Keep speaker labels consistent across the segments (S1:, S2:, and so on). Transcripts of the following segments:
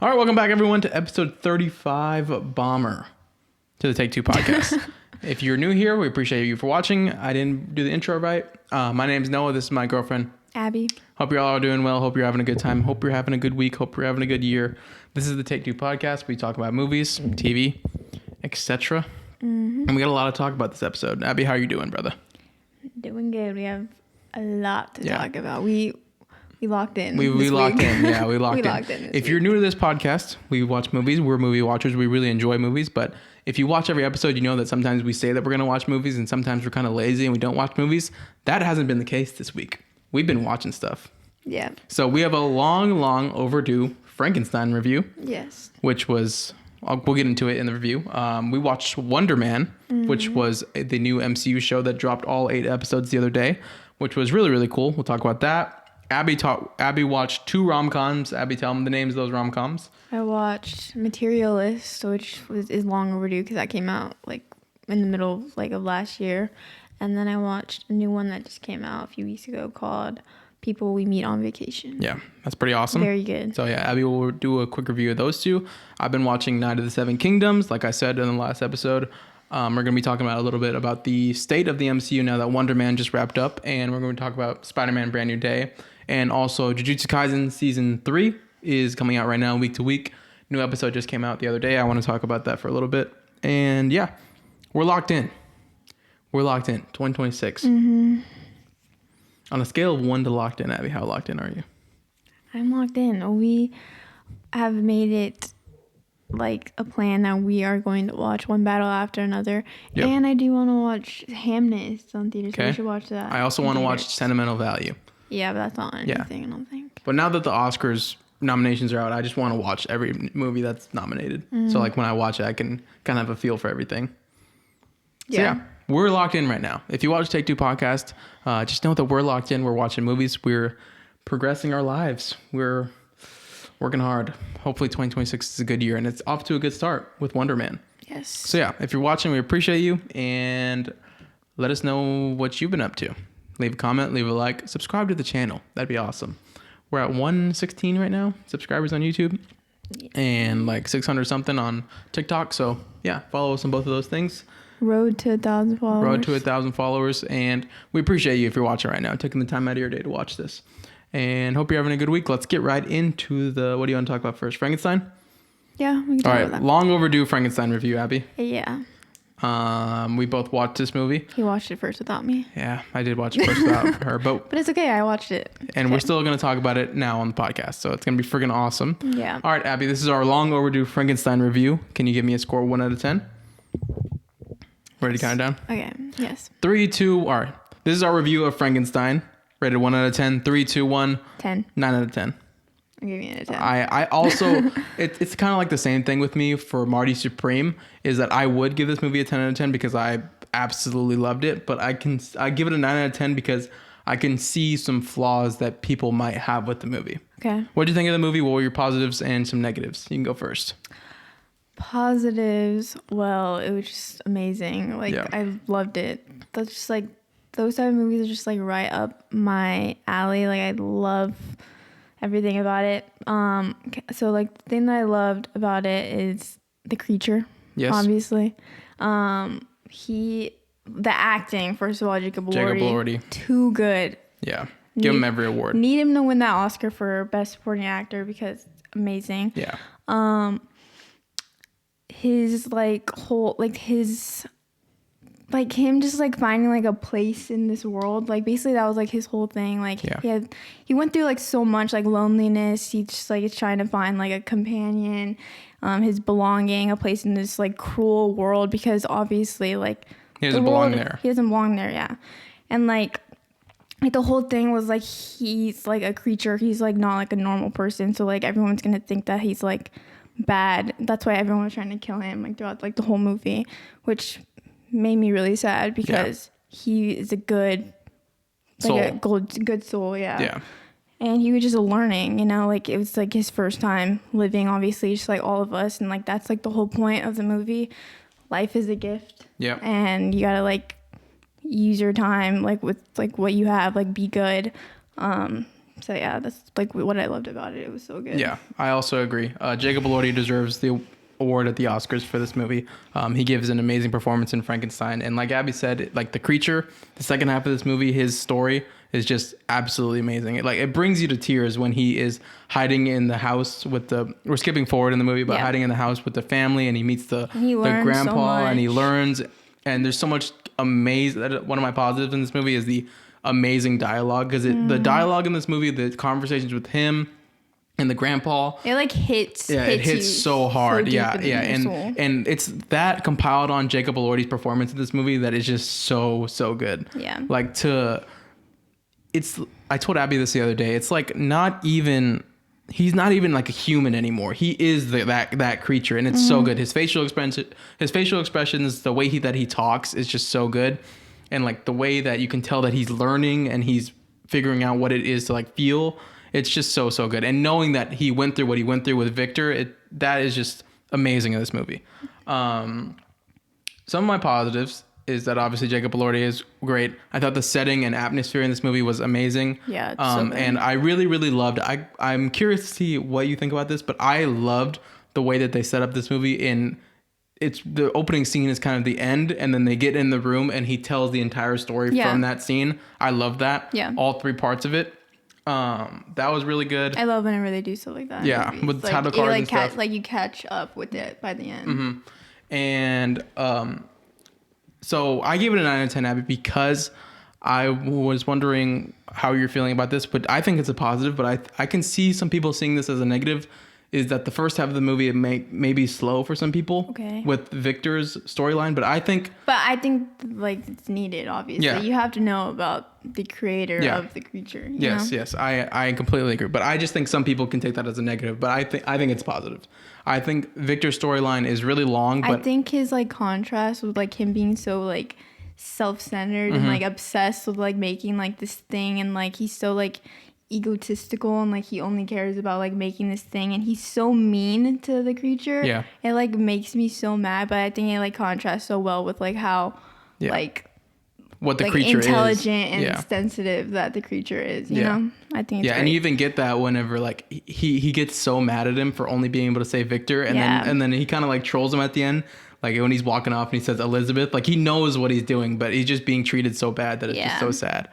S1: All right, welcome back, everyone, to episode 35, Bomber, to the Take Two podcast. If you're new here, we appreciate you for watching. I didn't do the intro right. My name's Noah. This is my girlfriend,
S2: Abby.
S1: Hope you're all doing well. Hope you're having a good time. Hope you're having a good week. Hope you're having a good year. This is the Take Two podcast. We talk about movies, TV, etc. And we got a lot to talk about this episode. Abby, how are you doing, brother?
S2: Doing good. We have a lot to talk about. We locked in.
S1: We locked in. Yeah, we locked
S2: in.
S1: If you're new to this podcast, we watch movies. We're movie watchers. We really enjoy movies. But if you watch every episode, you know that sometimes we say that we're going to watch movies and sometimes we're kind of lazy and we don't watch movies. That hasn't been the case this week. We've been watching stuff.
S2: Yeah.
S1: So we have a long overdue Frankenstein review.
S2: Yes.
S1: Which was, we'll get into it in the review. We watched Wonder Man, which was the new MCU show that dropped all 8 episodes the other day, which was really, really cool. We'll talk about that. Abby watched 2 rom-coms. Abby, tell them the names of those rom-coms.
S2: I watched Materialist, which is long overdue because that came out like in the middle of last year. And then I watched a new one that just came out a few weeks ago called People We Meet on Vacation.
S1: Yeah, that's pretty awesome.
S2: Very good.
S1: So yeah, Abby will do a quick review of those 2. I've been watching Night of the Seven Kingdoms, like I said in the last episode. We're going to be talking about a little bit about the state of the MCU now that Wonder Man just wrapped up. And we're going to talk about Spider-Man Brand New Day. And also Jujutsu Kaisen Season 3 is coming out right now, week to week. New episode just came out the other day. I want to talk about that for a little bit. And yeah, we're locked in. 2026. On a scale of 1 to locked in, Abby, how locked in are you?
S2: I'm locked in. We have made it like a plan that we are going to watch one battle after another. Yep. And I do want to watch Hamness on theaters. Okay. So we should watch that.
S1: I also want to watch Sentimental Value.
S2: Yeah, but that's not anything, I don't think.
S1: But now that the Oscars nominations are out, I just want to watch every movie that's nominated. So like when I watch it, I can kind of have a feel for everything. So yeah, we're locked in right now. If you watch Take Two podcast, just know that we're locked in. We're watching movies. We're progressing our lives. We're working hard. Hopefully 2026 is a good year, and it's off to a good start with Wonder Man.
S2: Yes.
S1: So yeah, if you're watching, we appreciate you, and let us know what you've been up to. Leave a comment, leave a like, subscribe to the channel. That'd be awesome. We're at 116 right now, subscribers on YouTube, and like 600 something on TikTok. So yeah, follow us on both of those things.
S2: Road to 1,000 followers.
S1: Road to 1,000 followers. And we appreciate you if you're watching right now, taking the time out of your day to watch this. And hope you're having a good week. Let's get right into what do you want to talk about first? Frankenstein?
S2: Yeah, we can talk about that.
S1: Long overdue Frankenstein review, Abby.
S2: Yeah.
S1: We both watched this movie.
S2: He watched it first without me.
S1: Yeah, I did watch it first without her, but
S2: it's okay. I watched it.
S1: And we're still going to talk about it now on the podcast, so it's going to be friggin' awesome.
S2: Yeah.
S1: All right, Abby, this is our long overdue Frankenstein review. Can you give me a score 1 out of 10? Ready to count it down?
S2: Okay. Yes.
S1: 3, 2. All right. This is our review of Frankenstein. Rated 1 out of 10. 3, 2, 1.
S2: 10.
S1: 9 out of 10.
S2: I'm giving it a 10.
S1: I also, it's kind of like the same thing with me for Marty Supreme, is that I would give this movie a 10 out of 10 because I absolutely loved it, but I give it a 9 out of 10 because I can see some flaws that people might have with the movie.
S2: Okay.
S1: What did you think of the movie? What were your positives and some negatives? You can go first.
S2: Positives, well, it was just amazing. I loved it. That's just like, those type of movies are just like right up my alley. Like, I love everything about it. So like the thing that I loved about it is the creature. Yes. Obviously. The acting, first of all, Jacob Elordi. Too good.
S1: Yeah. Give him every award.
S2: Need him to win that Oscar for Best Supporting Actor because amazing.
S1: Yeah.
S2: His him just like finding like a place in this world, like basically that was like his whole thing. Like he went through like so much like loneliness. He just like is trying to find like a companion, his belonging, a place in this like cruel world because obviously like
S1: he doesn't belong there.
S2: He doesn't belong there, yeah. And like the whole thing was like he's like a creature. He's like not like a normal person. So like everyone's gonna think that he's like bad. That's why everyone was trying to kill him like throughout like the whole movie, which made me really sad because he is a good soul. Like a good soul, yeah. And he was just learning, you know, like it was like his first time living, obviously, just like all of us, and like that's like the whole point of the movie. Life is a gift. Yeah. And you gotta like use your time like with like what you have, like be good. So yeah, that's like what I loved about it. It was so good.
S1: Yeah, I also agree. Jacob Elordi deserves the award at the Oscars for this movie. He gives an amazing performance in Frankenstein, and like Abby said, like the creature, the second half of this movie, his story is just absolutely amazing. It brings you to tears when he is hiding in the house with the. We're skipping forward in the movie, but hiding in the house with the family, and he meets the grandpa, and he learns. And there's so much amazing. One of my positives in this movie is the amazing dialogue, because the dialogue in this movie, the conversations with him and the grandpa,
S2: it like hits.
S1: Yeah, it hits so hard. And it's that compiled on Jacob Elordi's performance in this movie that is just so good.
S2: Yeah.
S1: I told Abby this the other day. It's like he's not even like a human anymore. He is that creature, and it's so good. His facial expressions, the way that he talks is just so good, and like the way that you can tell that he's learning and he's figuring out what it is to like feel. It's just so good. And knowing that he went through what he went through with Victor, that is just amazing in this movie. Some of my positives is that obviously Jacob Elordi is great. I thought the setting and atmosphere in this movie was amazing.
S2: Yeah. It's so good.
S1: And I really loved. I'm curious to see what you think about this, but I loved the way that they set up this movie. It's the opening scene is kind of the end, and then they get in the room and he tells the entire story from that scene. I love that.
S2: Yeah.
S1: All three parts of it. That was really good.
S2: I love whenever they do stuff like that.
S1: Yeah, with
S2: like,
S1: title cards and stuff.
S2: Like you catch up with it by the end.
S1: Mm-hmm. And so I gave it a 9 out of 10, Abby, because I was wondering how you're feeling about this, but I think it's a positive. But I can see some people seeing this as a negative. Is that the first half of the movie it may be slow for some people with Victor's storyline, but I think
S2: like it's needed. Obviously,
S1: Yeah.
S2: you have to know about the creator of the creature. You know?
S1: Yes, I completely agree. But I just think some people can take that as a negative. But I think it's positive. I think Victor's storyline is really long. But
S2: I think his like contrast with like him being so like self-centered and like obsessed with like making like this thing, and like he's so like egotistical and like he only cares about like making this thing, and he's so mean to the creature.
S1: Yeah,
S2: it like makes me so mad. But I think it like contrasts so well with like how like
S1: what the
S2: like
S1: creature
S2: intelligent
S1: is.
S2: and sensitive that the creature is. You know, I think it's great.
S1: And you even get that whenever like he gets so mad at him for only being able to say Victor, and then he kind of like trolls him at the end. Like when he's walking off and he says Elizabeth, like he knows what he's doing, but he's just being treated so bad that it's just so sad.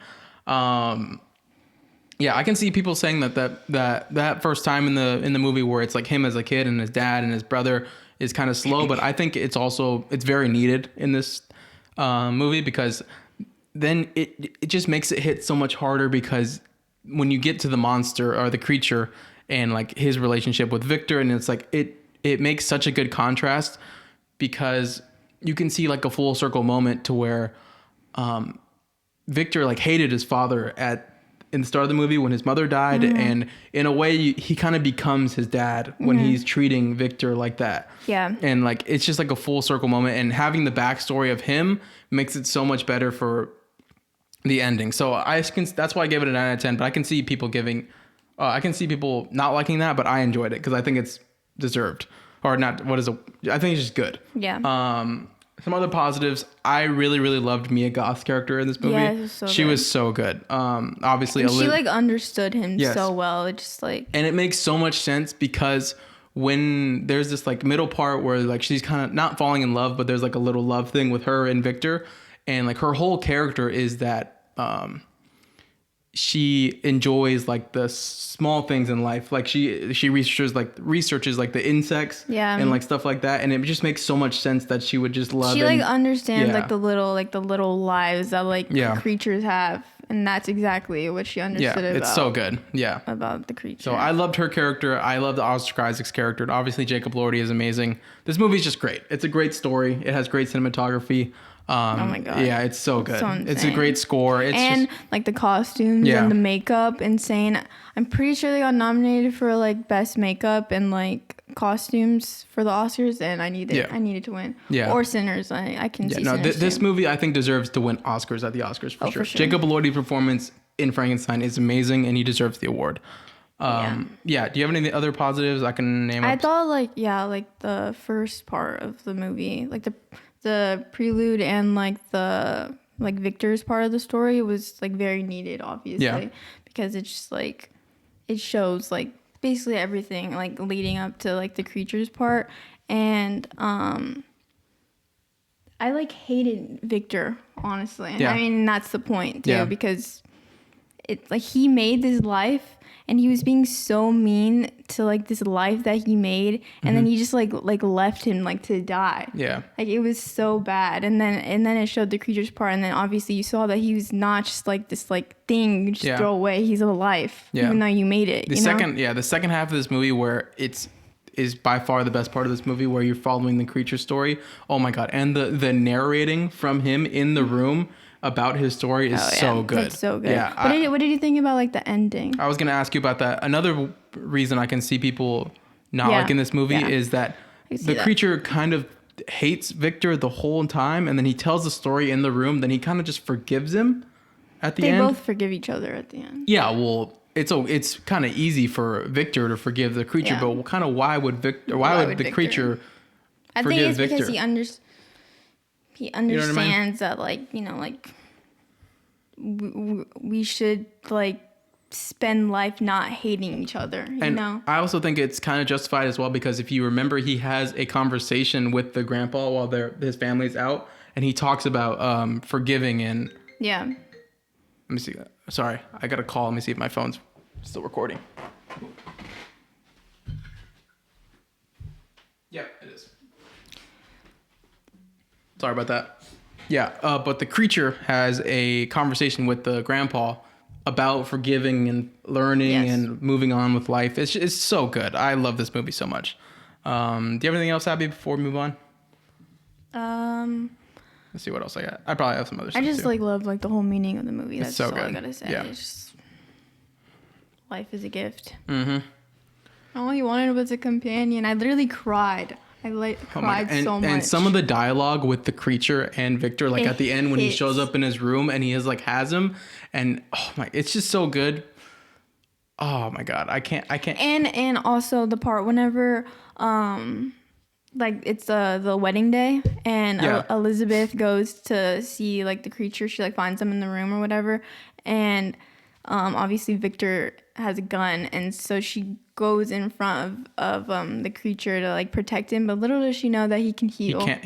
S1: Yeah, I can see people saying that first time in the movie where it's like him as a kid and his dad and his brother is kind of slow, but I think it's very needed in this movie, because then it just makes it hit so much harder, because when you get to the monster or the creature and like his relationship with Victor, and it's like it makes such a good contrast, because you can see like a full circle moment to where Victor like hated his father in the start of the movie when his mother died, and in a way he kind of becomes his dad when he's treating Victor like that. Yeah. And like it's just like a full circle moment, and having the backstory of him makes it so much better for the ending. So that's why I gave it a 9 out of 10, but I can see people I can see people not liking that, but I enjoyed it because I think it's deserved. Or not, I think it's just good. Yeah. Some other positives, I really loved Mia Goth's character in this movie. Yeah, she was so good. Obviously,
S2: and she like understood him so well. It just like,
S1: and it makes so much sense, because when there's this like middle part where like she's kind of not falling in love, but there's like a little love thing with her and Victor, and like her whole character is that she enjoys like the small things in life. Like she researches like the insects and like stuff like that. And it just makes so much sense that she would just love.
S2: She like understands like the little lives that like creatures have. And that's exactly what she understood about.
S1: It's so good. Yeah.
S2: About the creature.
S1: So I loved her character. I loved Oscar Isaac's character. And obviously Jacob Elordi is amazing. This movie is just great. It's a great story. It has great cinematography. Oh my god! Yeah, it's so good. It's a great score. And
S2: like the costumes and the makeup, insane. I'm pretty sure they got nominated for like best makeup and like costumes for the Oscars, and I needed to win. Yeah. Or Sinners. I can see. No,
S1: this movie I think deserves to win Oscars at the Oscars for sure. Jacob Elordi's performance in Frankenstein is amazing, and he deserves the award. Do you have any other positives I can name?
S2: I thought like the first part of the movie, like the prelude and like the Victor's part of the story was like very needed, obviously, because it's just like it shows like basically everything like leading up to like the creatures part. And I like hated Victor, honestly.
S1: Yeah.
S2: I mean, that's the point too,
S1: Yeah.
S2: because it's like he made this life and he was being so mean to like this life that he made, and then he just like left him like to die.
S1: Yeah.
S2: Like it was so bad. And then it showed the creatures part, and then obviously you saw that he was not just like this like thing you just throw away. He's a life, even though you made it.
S1: The second half of this movie where is by far the best part of this movie, where you're following the creature story. Oh my god. And the narrating from him in the room about his story is so good.
S2: It's so good.
S1: Yeah.
S2: What did you think about like the ending?
S1: I was going to ask you about that. Another reason I can see people not liking this movie is that the creature kind of hates Victor the whole time, and then he tells the story in the room, then he kind of just forgives him at the end.
S2: They both forgive each other at the end.
S1: Yeah, well, it's kind of easy for Victor to forgive the creature, but kind of why would the creature
S2: I
S1: forgive
S2: think it's
S1: Victor?
S2: because he understands that like, like we should like spend life not hating each other, you know?
S1: I also think it's kind of justified as well, because if you remember, he has a conversation with the grandpa while his family's out, and he talks about forgiving and...
S2: Yeah.
S1: Let me see. Sorry, I got a call. Let me see if my phone's still recording. Yep, it is. Sorry about that. Yeah, but the creature has a conversation with the grandpa about forgiving and learning and moving on with life. It's so good. I love this movie so much. Do you have anything else, Abby, before we move on? Let's see what else I got. I probably have some other stuff.
S2: I just
S1: too.
S2: like love like the whole meaning of the movie. That's
S1: so
S2: all I
S1: good.
S2: gotta say.
S1: Yeah.
S2: It's just, life is a gift.
S1: Mm-hmm.
S2: All you wanted was a companion. I literally cried. Cried so much.
S1: And some of the dialogue with the creature and Victor, like at the end when he shows up in his room and he has him, and it's just so good. Oh my god, I can't.
S2: And also the part whenever like it's the wedding day, and Elizabeth goes to see like the creature. She like finds them in the room or whatever, and obviously Victor has a gun, and so she goes in front of the creature to like protect him, but little does she know that he can heal.
S1: He can't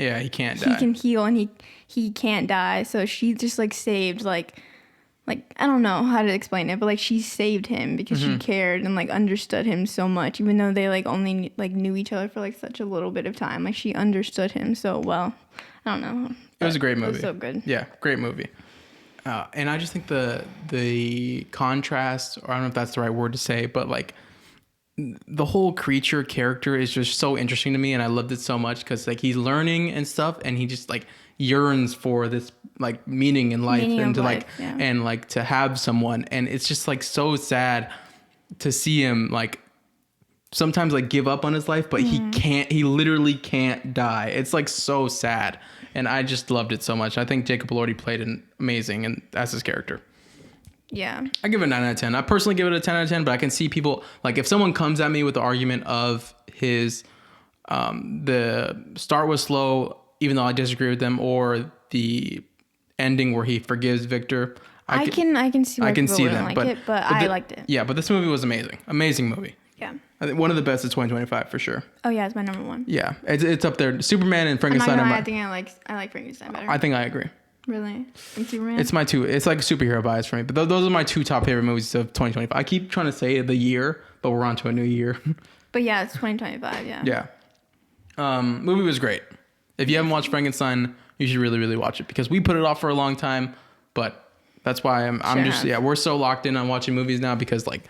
S1: die.
S2: He can heal, and he can't die. So she just like saved like I don't know how to explain it, but like she saved him because she cared and like understood him so much, even though they like only like knew each other for like such a little bit of time. Like she understood him so well. I don't know.
S1: It was a great movie.
S2: It was so good.
S1: Yeah, great movie. And I just think the contrast, or I don't know if that's the right word to say, but like the whole creature character is just so interesting to me, and I loved it so much because like he's learning and stuff, and he just like yearns for this like meaning in life, and like to have someone, and it's just like so sad to see him like sometimes like give up on his life, but he literally can't die. It's like so sad, and I just loved it so much. I think Jacob Elordi played an amazing and as his character.
S2: Yeah.
S1: I give it a 9 out of 10. I personally give it a 10 out of 10, but I can see people, like if someone comes at me with the argument of his, the start was slow, even though I disagree with them, or the ending where he forgives Victor. I can see them, but I liked it. Yeah, but this movie was amazing. Amazing movie.
S2: Yeah.
S1: I think one of the best of 2025 for sure.
S2: Oh yeah, it's my number one.
S1: Yeah, it's up there. Superman and Frankenstein.
S2: I think I like Frankenstein better.
S1: I think I agree.
S2: Really? And Superman?
S1: It's my two. It's like superhero bias for me. But those are my two top favorite movies of 2025. I keep trying to say the year, but we're on to a new year.
S2: But yeah, it's 2025. Yeah.
S1: Yeah. Movie was great. If you haven't watched Frankenstein, you should really, really watch it, because we put it off for a long time. But that's why we're so locked in on watching movies now, because like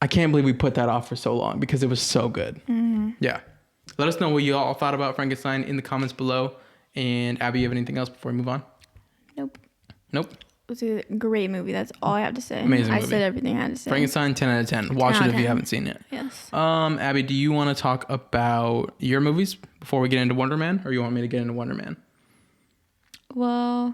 S1: I can't believe we put that off for so long, because it was so good. Mm-hmm. Yeah. Let us know what you all thought about Frankenstein in the comments below. And Abby, you have anything else before we move on?
S2: Nope.
S1: It
S2: was a great movie. That's all I have to say.
S1: Amazing movie.
S2: I said everything I had to say.
S1: Frankenstein, 10 out of 10. Watch it if you haven't seen it.
S2: Yes.
S1: Abby, do you want to talk about your movies before we get into Wonder Man, or you want me to get into Wonder Man?
S2: Well,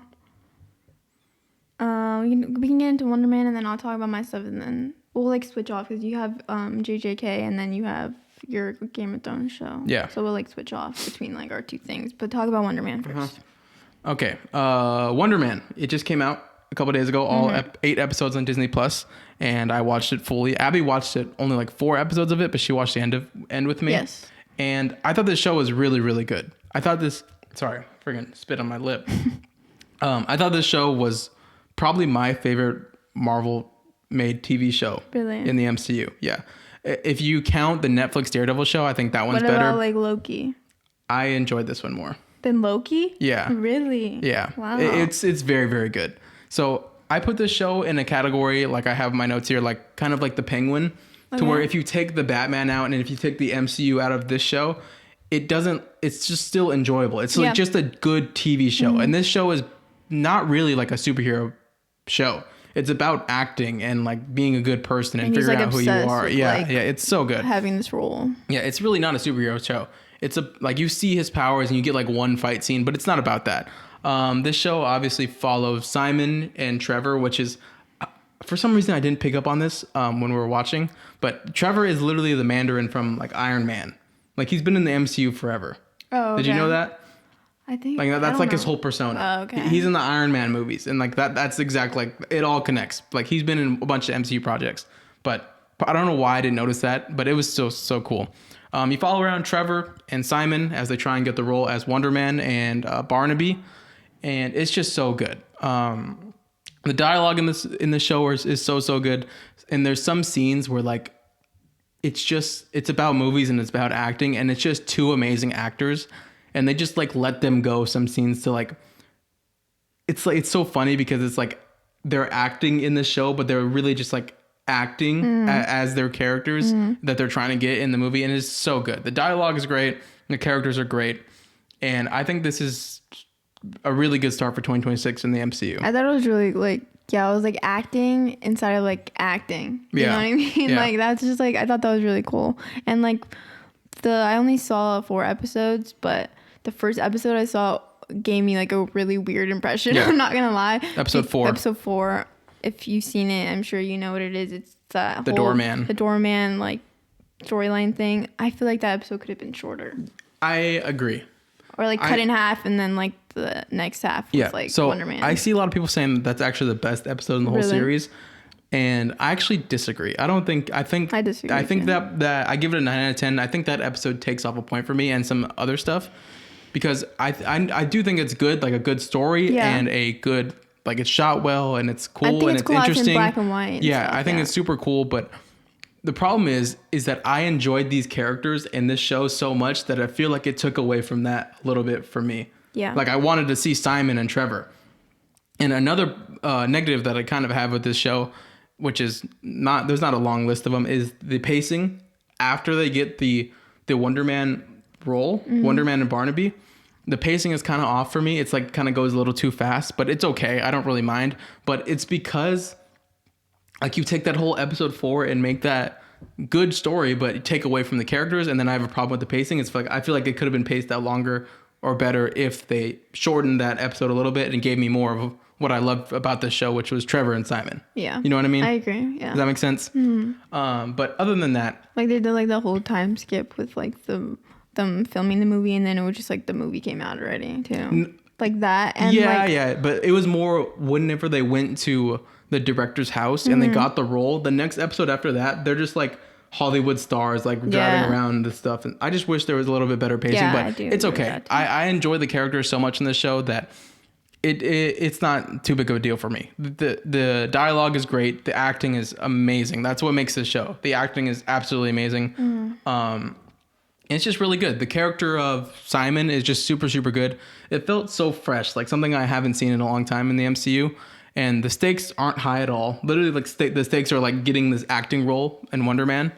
S2: we can get into Wonder Man, and then I'll talk about my stuff, and then we'll like switch off, because you have JJK, and then you have your Game of Thrones show.
S1: Yeah.
S2: So we'll like switch off between like our two things. But talk about Wonder Man first.
S1: Okay. Wonder Man. It just came out. a couple days ago, all 8 episodes on Disney Plus, and I watched it fully. Abby watched it only like 4 episodes of it, but she watched the end with me.
S2: Yes.
S1: And I thought this show was really, really good. I thought this. Sorry, friggin' spit on my lip. I thought this show was probably my favorite Marvel made TV show in the MCU. Yeah. If you count the Netflix Daredevil show, I think that one's better.
S2: What about like Loki?
S1: I enjoyed this one more.
S2: Than Loki?
S1: Yeah.
S2: Really?
S1: Yeah.
S2: Wow.
S1: It's very, very good. So I put this show in a category, like I have my notes here, like kind of like the Penguin, to where if you take the Batman out and if you take the MCU out of this show, it's just still enjoyable. It's like just a good TV show. And this show is not really like a superhero show. It's about acting and like being a good person and figuring out who you are. Yeah. It's so good.
S2: Having this role.
S1: Yeah. It's really not a superhero show. It's like you see his powers and you get like one fight scene, but it's not about that. This show obviously follows Simon and Trevor, which is, for some reason I didn't pick up on this when we were watching, but Trevor is literally the Mandarin from like Iron Man. Like he's been in the MCU forever.
S2: Oh, okay.
S1: Did you know that?
S2: I think
S1: like that's like his whole persona.
S2: Oh, okay.
S1: He's in the Iron Man movies, and like that's exactly like it all connects. Like he's been in a bunch of MCU projects, but I don't know why I didn't notice that, but it was still so cool. You follow around Trevor and Simon as they try and get the role as Wonder Man and Barnaby, and it's just so good. The dialogue in this show is so good, and there's some scenes where like it's about movies and it's about acting, and it's just two amazing actors, and they just like let them go some scenes to like. It's like it's so funny because it's like they're acting in the show, but they're really just like acting as their characters that they're trying to get in the movie, and it's so good. The dialogue is great, the characters are great, and I think this is a really good start for 2026 in the MCU.
S2: I thought it was really like it was like acting inside of like acting. You know what I mean?
S1: Yeah.
S2: Like that's just like I thought that was really cool. And like I only saw 4 episodes, but the first episode I saw gave me like a really weird impression. I'm not gonna lie.
S1: Episode 4.
S2: If you've seen it, I'm sure you know what it is. It's the doorman like storyline thing. I feel like that episode could have been shorter.
S1: I agree.
S2: Or like cut in half, and then like the next half was like Wonder Man.
S1: I see a lot of people saying that's actually the best episode in the whole series, and I actually disagree. I think
S2: I disagree.
S1: I think that I give it a 9 out of 10. I think that episode takes off a point for me and some other stuff, because I do think it's good, like a good story and a good. Like it's shot well and it's cool and it's interesting.
S2: It's in black and white.
S1: Yeah, I think it's super cool. But the problem is that I enjoyed these characters in this show so much that I feel like it took away from that a little bit for me.
S2: Yeah.
S1: Like I wanted to see Simon and Trevor. And another negative that I kind of have with this show, which is there's not a long list of them, is the pacing after they get the Wonder Man role, Wonder Man and Barnaby. The pacing is kind of off for me. It's like kind of goes a little too fast, but it's okay. I don't really mind. But it's because like you take that whole episode 4 and make that good story, but you take away from the characters, and then I have a problem with the pacing. It's like I feel like it could have been paced out longer or better if they shortened that episode a little bit and gave me more of what I loved about this show, which was Trevor and Simon.
S2: Yeah.
S1: You know what I mean?
S2: I agree. Yeah.
S1: Does that make sense? But other than that,
S2: like they did like the whole time skip with like them filming the movie, and then it was just like the movie came out already too. Like that. And
S1: but it was more whenever they went to the director's house and they got the role, the next episode after that, they're just like Hollywood stars like driving around the stuff, and I just wish there was a little bit better pacing, but it's okay. I enjoy the characters so much in this show that it's not too big of a deal for me. The dialogue is great, the acting is amazing. That's what makes this show. The acting is absolutely amazing. It's just really good. The character of Simon is just super, super good. It felt so fresh, like something I haven't seen in a long time in the MCU. And the stakes aren't high at all. Literally, like the stakes are like getting this acting role in Wonder Man.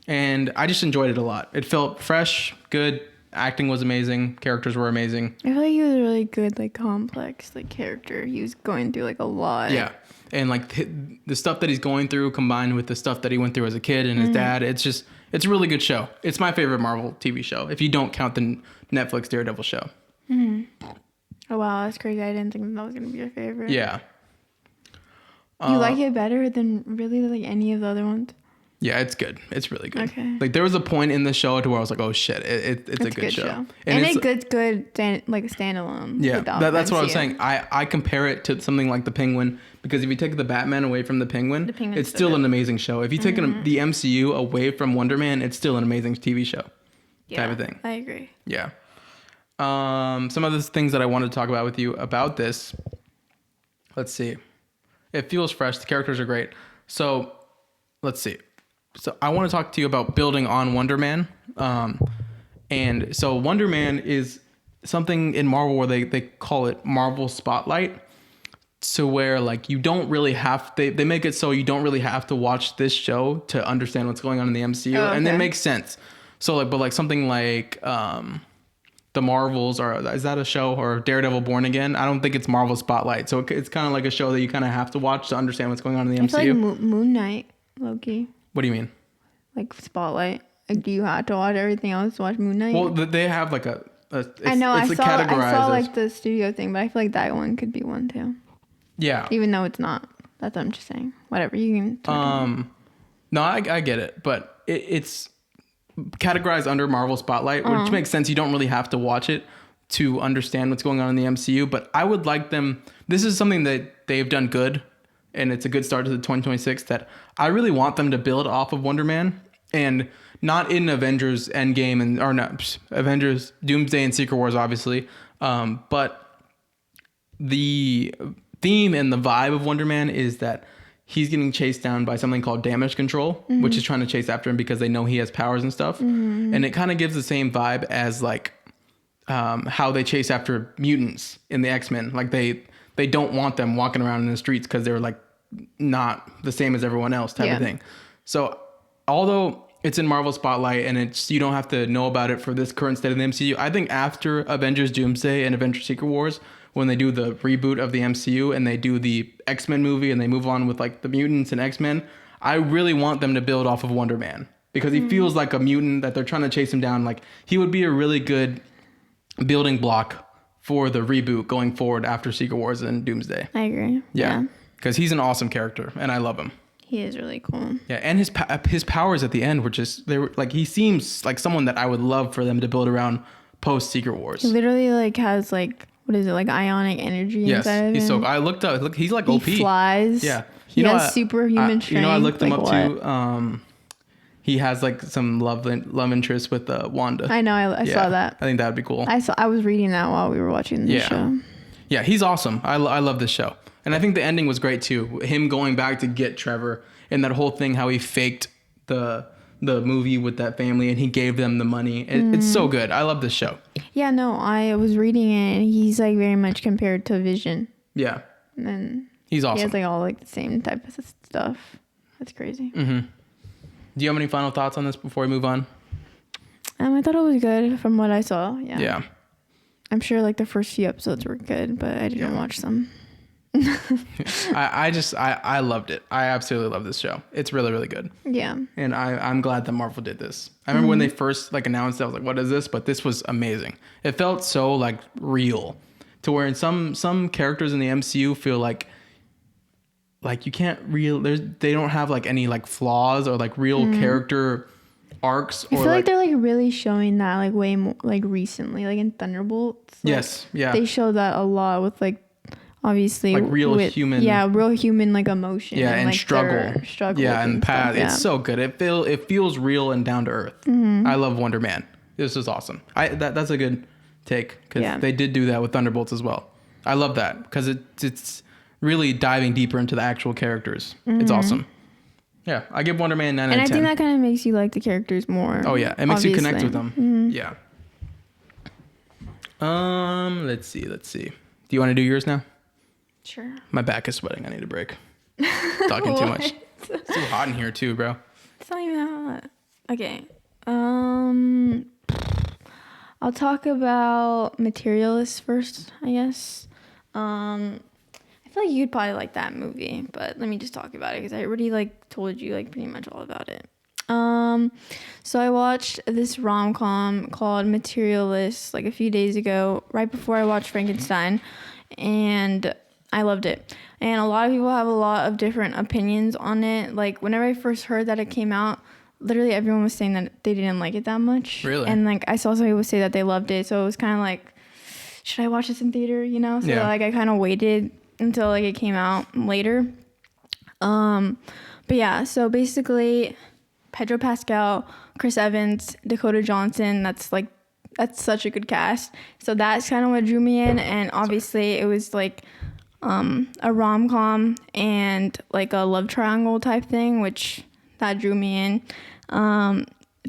S1: And I just enjoyed it a lot. It felt fresh, good. Acting was amazing. Characters were amazing.
S2: I feel like he was a really good, like complex, like character. He was going through like a lot.
S1: Yeah. And like the stuff that he's going through combined with the stuff that he went through as a kid and his dad, it's a really good show. It's my favorite Marvel TV show, if you don't count the Netflix Daredevil show.
S2: Oh, wow. That's crazy. I didn't think that was going to be your favorite.
S1: Yeah.
S2: You like it better than really like any of the other ones?
S1: Yeah, it's good. It's really good.
S2: Okay.
S1: Like there was a point in the show to where I was like, oh shit, it's a good show.
S2: And it's good like a standalone.
S1: Yeah,
S2: without
S1: that's what I was
S2: MCU.
S1: saying. I compare it to something like the Penguin, because if you take the Batman away from the Penguin,
S2: Penguin's
S1: it's
S2: so
S1: still
S2: good.
S1: an amazing show. If you take the MCU away from Wonder Man, it's still an amazing TV show. Type of thing.
S2: I agree.
S1: Yeah. Some other things that I wanted to talk about with you about this. Let's see. It feels fresh. The characters are great. So let's see. So I want to talk to you about building on Wonder Man. And so Wonder Man is something in Marvel where they call it Marvel Spotlight. So where like you don't really have, they make it so you don't really have to watch this show to understand what's going on in the MCU.
S2: Oh, okay.
S1: And it makes sense. So like, but like something like the Marvels, or is that a show, or Daredevil Born Again? I don't think it's Marvel Spotlight. So it's kind of like a show that you kind of have to watch to understand what's going on in the MCU.
S2: I feel like Moon Knight, Loki.
S1: What do you mean?
S2: Like Spotlight. Like, do you have to watch everything else to watch Moon Knight?
S1: Well, they have like
S2: I know. I saw like the studio thing, but I feel like that one could be one too.
S1: Yeah.
S2: Even though it's not. That's what I'm just saying. Whatever. You can talk
S1: No, I get it, but it's categorized under Marvel Spotlight, which makes sense. You don't really have to watch it to understand what's going on in the MCU, but I would like them. This is something that they've done good, and it's a good start to the 2026 that I really want them to build off of Wonder Man, and not in Avengers Endgame or not Avengers Doomsday and Secret Wars, obviously, but the theme and the vibe of Wonder Man is that he's getting chased down by something called damage control, which is trying to chase after him because they know he has powers and stuff. And it kind of gives the same vibe as like how they chase after mutants in the X-Men. Like they don't want them walking around in the streets because they're like not the same as everyone else type of thing. So although it's in Marvel Spotlight and it's you don't have to know about it for this current state of the MCU, I think after Avengers Doomsday and Avengers Secret Wars, when they do the reboot of the MCU and they do the X-Men movie and they move on with like the mutants and X-Men, I really want them to build off of Wonder Man because he feels like a mutant that they're trying to chase him down. Like he would be a really good building block for the reboot going forward after Secret Wars and Doomsday.
S2: I agree.
S1: Yeah. Because he's an awesome character and I love him.
S2: He is really cool.
S1: Yeah, and his powers at the end were just they were like he seems like someone that I would love for them to build around post Secret Wars.
S2: He literally like has like what is it like ionic energy inside of him?
S1: He's so. I looked up. Look, he's like OP.
S2: He flies.
S1: Yeah,
S2: he has superhuman strength.
S1: You know, I looked him
S2: like
S1: up
S2: what?
S1: too. He has like some love interest with Wanda.
S2: I know. I saw that.
S1: I think that would be cool.
S2: I was reading that while we were watching the show.
S1: Yeah, he's awesome. I love this show, and I think the ending was great too. Him going back to get Trevor and that whole thing, how he faked the movie with that family and he gave them the money. It's so good. I love this show.
S2: Yeah, no, I was reading it and he's like very much compared to Vision.
S1: Yeah.
S2: And then
S1: he's awesome.
S2: He has like all like the same type of stuff. That's crazy.
S1: Mm-hmm. Do you have any final thoughts on this before we move on?
S2: I thought it was good from what I saw. Yeah.
S1: Yeah.
S2: I'm sure like the first few episodes were good, but I didn't watch them.
S1: I loved it. I absolutely love this show. It's really, really good.
S2: Yeah.
S1: And I'm glad that Marvel did this. I remember when they first like announced it, I was like, what is this? But this was amazing. It felt so like real to where in some characters in the MCU feel like you can't they don't have like any like flaws or like real character arcs.
S2: I feel like they're like really showing that like way more like recently, like in Thunderbolts. Like,
S1: yes. Yeah.
S2: They show that a lot with like obviously
S1: like real human.
S2: Yeah, real human like emotion.
S1: Yeah, and
S2: like
S1: struggle. Yeah, and path. It's so good. It feels real and down to earth. I love Wonder Man. This is awesome. That's a good take because they did do that with Thunderbolts as well. I love that because it's really diving deeper into the actual characters. It's awesome. Yeah, I give Wonder Man 9 out of 10.
S2: And I think that kind of makes you like the characters more.
S1: Oh yeah, it makes you connect with them. Yeah. Let's see. Do you want to do yours now?
S2: Sure.
S1: My back is sweating. I need a break. Talking too much. It's too hot in here too, bro.
S2: It's not even that hot. Okay. I'll talk about Materialists first, I guess. I feel like you'd probably like that movie, but let me just talk about it because I already like told you like pretty much all about it. So I watched this rom-com called Materialists like a few days ago, right before I watched Frankenstein, and I loved it. And a lot of people have a lot of different opinions on it. Like, whenever I first heard that it came out, literally everyone was saying that they didn't like it that much.
S1: Really?
S2: And, like, I saw some people say that they loved it. So it was kind of like, should I watch this in theater, you know? So, like, I kind of waited until, like, it came out later. But, yeah, so basically, Pedro Pascal, Chris Evans, Dakota Johnson, that's such a good cast. So that's kind of what drew me in. And obviously it was like a rom-com and like a love triangle type thing, which that drew me in.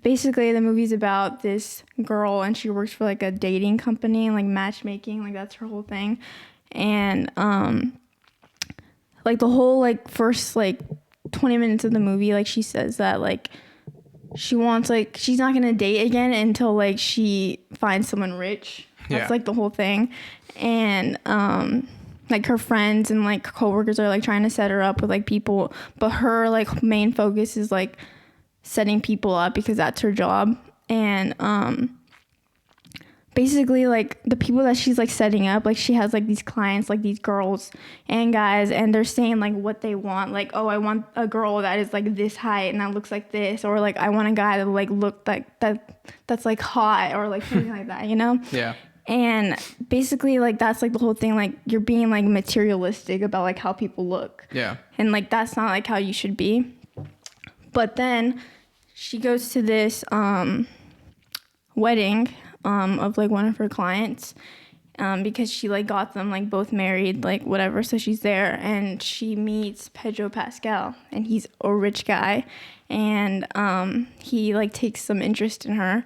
S2: Basically the movie's about this girl and she works for like a dating company and like matchmaking, like that's her whole thing. And like the whole like first like 20 minutes of the movie, like she says that like she wants like she's not gonna date again until like she finds someone rich. That's like the whole thing. And like her friends and like coworkers are like trying to set her up with like people, but her like main focus is like setting people up because that's her job. And basically like the people that she's like setting up, like she has like these clients, like these girls and guys, and they're saying like what they want, like, oh, I want a girl that is like this height and that looks like this, or like I want a guy that like look like that's like hot, or like something like that, you know?
S1: Yeah.
S2: And basically like that's like the whole thing, like you're being like materialistic about like how people look.
S1: Yeah.
S2: And like that's not like how you should be. But then she goes to this wedding of like one of her clients because she like got them like both married, like whatever. So she's there and she meets Pedro Pascal, and he's a rich guy, and he like takes some interest in her,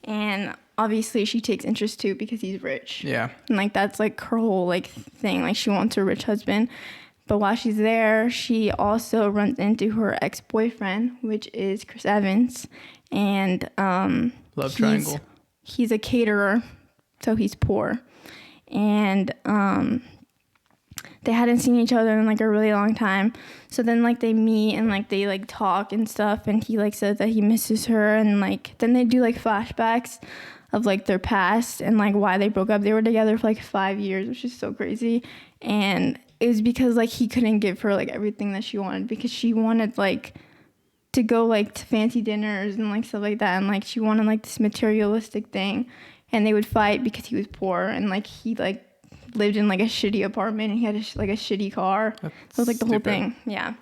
S2: and obviously she takes interest too because he's rich.
S1: Yeah.
S2: And like that's like her whole like thing, like she wants a rich husband. But while she's there, she also runs into her ex-boyfriend, which is Chris Evans, and
S1: Love triangle.
S2: He's a caterer, so he's poor. And they hadn't seen each other in like a really long time. So then like they meet and like they like talk and stuff, and he like says that he misses her, and like then they do like flashbacks of like their past and like why they broke up. They were together for like 5 years, which is so crazy. And it was because like he couldn't give her like everything that she wanted, because she wanted like to go like to fancy dinners and like stuff like that, and like she wanted like this materialistic thing, and they would fight because he was poor, and like he like lived in like a shitty apartment, and he had like a shitty car. That was like the whole thing. Yeah.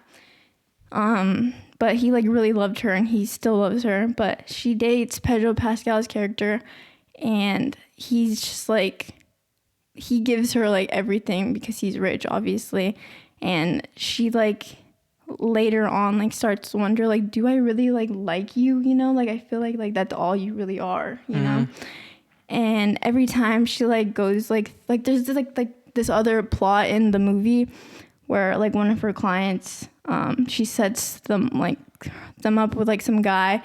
S2: But he like really loved her, and he still loves her, but she dates Pedro Pascal's character, and he's just like, he gives her like everything because he's rich, obviously. And she like later on like starts to wonder like, do I really like you, you know? Like I feel like that's all you really are, you know? And every time she like goes like there's this, like this other plot in the movie where like one of her clients she sets them up with like some guy,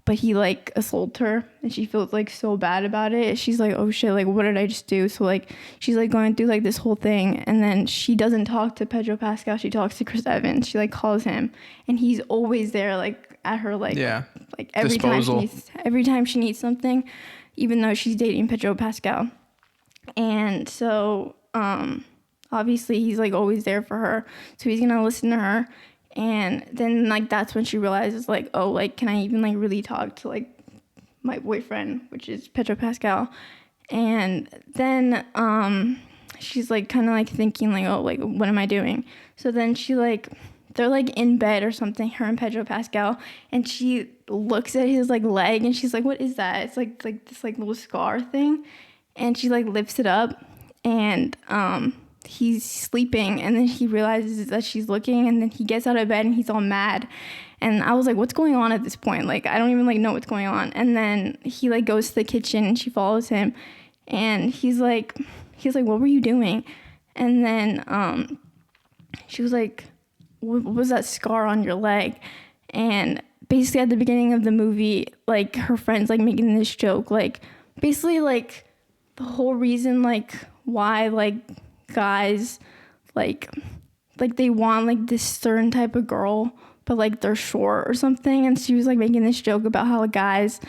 S2: but he like assaults her, and she feels like so bad about it. She's like, oh shit, like what did I just do? So like she's like going through like this whole thing, and then she doesn't talk to Pedro Pascal, she talks to Chris Evans. She like calls him, and he's always there like at her like like every
S1: disposal.
S2: every time she needs something, even though she's dating Pedro Pascal. And so obviously he's like always there for her, so he's gonna listen to her. And then like that's when she realizes like, oh, like can I even like really talk to like my boyfriend, which is Pedro Pascal? And then she's like kind of like thinking like, oh, like what am I doing? So then she like, they're like in bed or something, her and Pedro Pascal, and she looks at his like leg, and she's like, what is that? It's like this like little scar thing, and she like lifts it up, and he's sleeping, and then he realizes that she's looking, and then he gets out of bed and he's all mad. And I was like, what's going on at this point? Like I don't even like know what's going on. And then he like goes to the kitchen, and she follows him, and he's like what were you doing? And then she was like, what was that scar on your leg? And basically at the beginning of the movie, like her friend's like making this joke, like basically like the whole reason like why like guys like they want like this certain type of girl, but like they're short or something. And she was like making this joke about how guys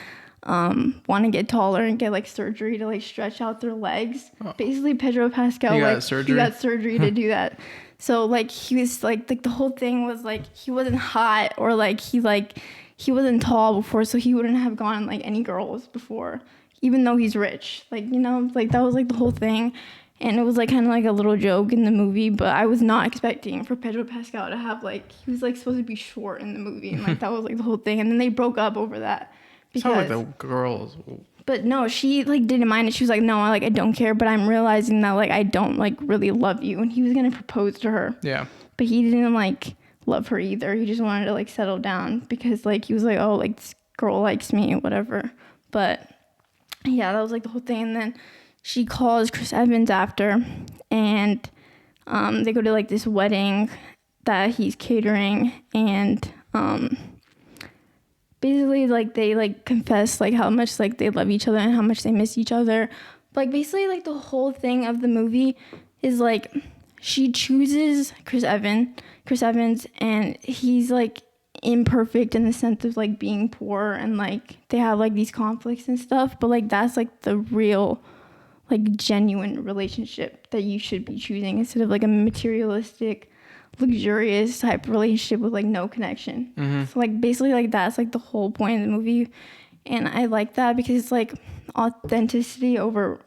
S2: want to get taller and get like surgery to like stretch out their legs. Basically, Pedro Pascal he got surgery to do that. So like he was like the whole thing was like he wasn't hot or like he wasn't tall before, so he wouldn't have gone like any girls before, even though he's rich. Like, you know, like that was like the whole thing. And it was like kind of like a little joke in the movie, but I was not expecting for Pedro Pascal to have like, he was like supposed to be short in the movie, and like that was like the whole thing. And then they broke up over that.
S1: Because, like the girls.
S2: But no, she like didn't mind it. She was like, no, I don't care, but I'm realizing that like I don't like really love you. And he was gonna propose to her.
S1: Yeah.
S2: But he didn't like love her either. He just wanted to like settle down because like he was like, oh, like this girl likes me or whatever. But yeah, that was like the whole thing. And then she calls Chris Evans after, and they go to like this wedding that he's catering, and basically like they like confess like how much like they love each other and how much they miss each other. Like basically like the whole thing of the movie is like she chooses Chris Evans, and he's like imperfect in the sense of like being poor, and like they have like these conflicts and stuff, but like that's like the real like genuine relationship that you should be choosing instead of like a materialistic luxurious type relationship with like no connection. So like basically like that's like the whole point of the movie, and I like that because it's like authenticity over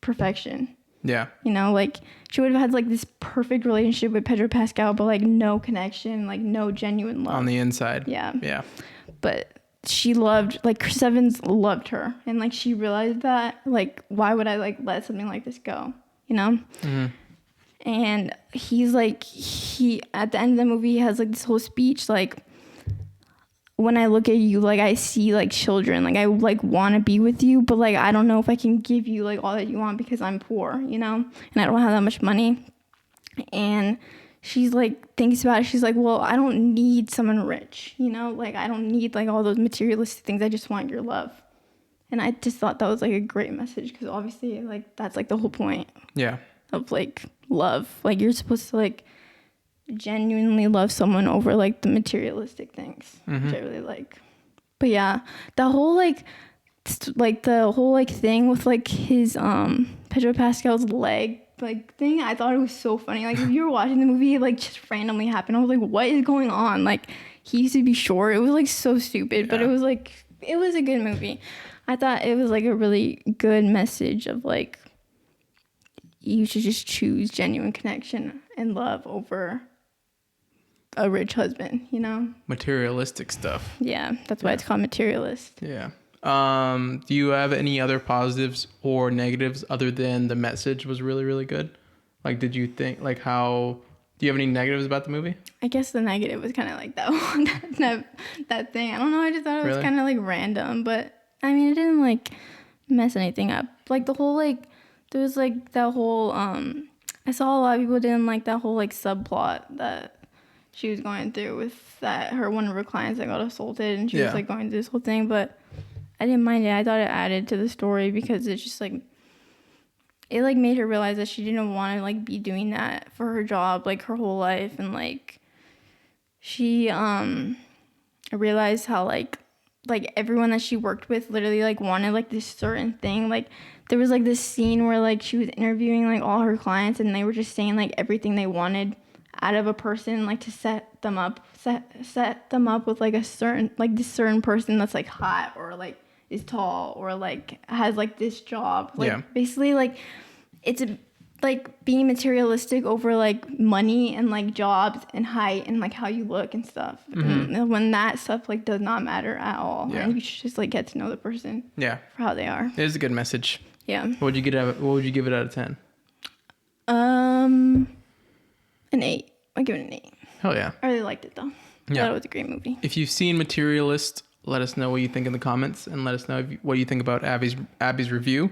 S2: perfection.
S1: Yeah.
S2: You know, like she would have had like this perfect relationship with Pedro Pascal, but like no connection, like no genuine love
S1: on the inside.
S2: Yeah. But she loved, like Chris Evans loved her, and like she realized that like why would I like let something like this go, you know? And he's like, he at the end of the movie he has like this whole speech like, when I look at you, like I see like children, like I like want to be with you, but like I don't know if I can give you like all that you want because I'm poor, you know, and I don't have that much money. And she's like thinks about it, she's like, well, I don't need someone rich, you know, like I don't need like all those materialistic things, I just want your love. And I just thought that was like a great message, because obviously like that's like the whole point of like love. Like you're supposed to like genuinely love someone over like the materialistic things, which I really like. But yeah, the whole like the whole like thing with like his Pedro Pascal's leg like thing, I thought it was so funny. Like if you were watching the movie, it like just randomly happened. I was like, what is going on? Like he used to be short. It was like so stupid, but it was like, it was a good movie. I thought it was like a really good message of like you should just choose genuine connection and love over a rich husband, you know?
S1: Materialistic stuff.
S2: Yeah, that's why it's called materialist.
S1: Yeah. Do you have any other positives or negatives other than the message was really, really good? Like, did you think, like, how, do you have any negatives about the movie?
S2: I guess the negative was kind of like that one, that thing. I don't know, I just thought it was kind of like random, but I mean, it didn't like mess anything up. Like the whole, like, there was like that whole, I saw a lot of people didn't like that whole like subplot that she was going through with that one of her clients that got assaulted, and she was like going through this whole thing, but I didn't mind it. I thought it added to the story because it's just like, it like made her realize that she didn't want to like be doing that for her job like her whole life, and like she realized how like everyone that she worked with literally like wanted like this certain thing. Like there was like this scene where like she was interviewing like all her clients, and they were just saying like everything they wanted out of a person, like to set them up with like a certain, like this certain person that's like hot or like is tall or like has like this job. Like basically like it's like being materialistic over like money and like jobs and height and like how you look and stuff. And when that stuff like does not matter at all, and you should just like get to know the person for how they are.
S1: It is a good message.
S2: What
S1: would you give it out of 10?
S2: An 8. I'll give it an 8.
S1: Hell yeah.
S2: I really liked it though. I thought it was a great movie.
S1: If you've seen Materialist, let us know what you think in the comments, and let us know what you think about Abby's review.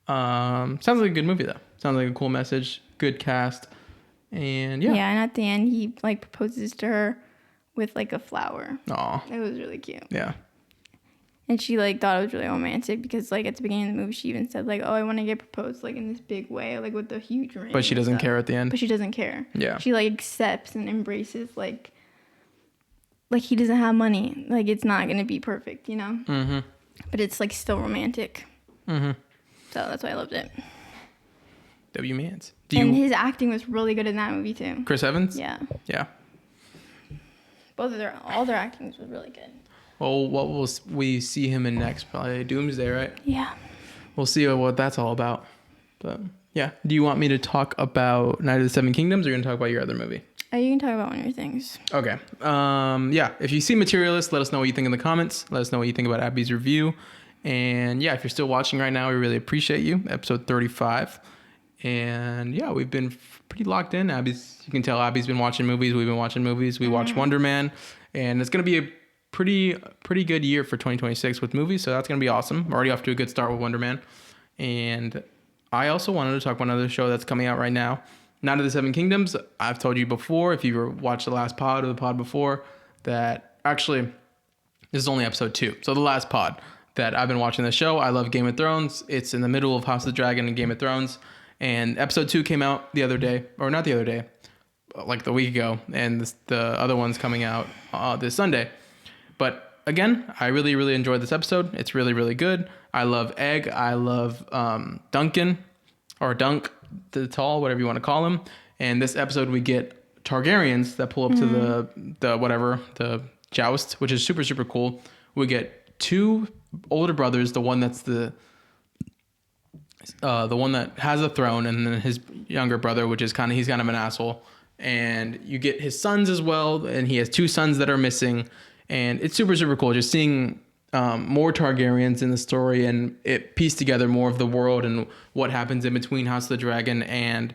S1: Sounds like a good movie though. Sounds like a cool message, good cast, and and
S2: at the end he like proposes to her with like a flower.
S1: Aw.
S2: It was really cute.
S1: Yeah.
S2: And she like thought it was really romantic because like at the beginning of the movie she even said like, oh, I want to get proposed like in this big way, like with the huge ring.
S1: But she doesn't care at the end.
S2: But she doesn't care.
S1: Yeah.
S2: She like accepts and embraces like he doesn't have money. Like it's not gonna be perfect, you know? but it's like still romantic.
S1: Mm-hmm.
S2: So that's why I loved it.
S1: W. Mans.
S2: And his acting was really good in that movie too.
S1: Chris Evans?
S2: Yeah.
S1: Yeah.
S2: All their acting was really good.
S1: Well, what will we see him in next? Probably Doomsday, right?
S2: Yeah.
S1: We'll see what that's all about. But yeah. Do you want me to talk about Night of the Seven Kingdoms, or are you going to talk about your other movie?
S2: You can talk about one of your things.
S1: Okay. Yeah. If you see Materialist, let us know what you think in the comments. Let us know what you think about Abby's review. And yeah, if you're still watching right now, we really appreciate you. Episode 35. And yeah, we've been pretty locked in. You can tell Abby's been watching movies. We've been watching movies. We watched Wonder Man. And it's going to be a pretty good year for 2026 with movies. So that's going to be awesome. We're already off to a good start with Wonder Man. And I also wanted to talk about another show that's coming out right now. Night of the Seven Kingdoms. I've told you before, if you watched the last pod or the pod before, that actually this is only episode 2. So the last pod that I've been watching the show. I love Game of Thrones. It's in the middle of House of the Dragon and Game of Thrones. And episode 2 came out the other day, or not the other day, like the week ago. And the other one's coming out this Sunday. But again, I really, really enjoyed this episode. It's really, really good. I love Egg. I love Duncan or Dunk the Tall, whatever you want to call him. And this episode, we get Targaryens that pull up to the joust, which is super, super cool. We get 2 older brothers, the one that's the one that has a throne, and then his younger brother, which is he's kind of an asshole. And you get his sons as well, and he has 2 sons that are missing. And it's super, super cool just seeing more Targaryens in the story, and it pieced together more of the world and what happens in between House of the Dragon and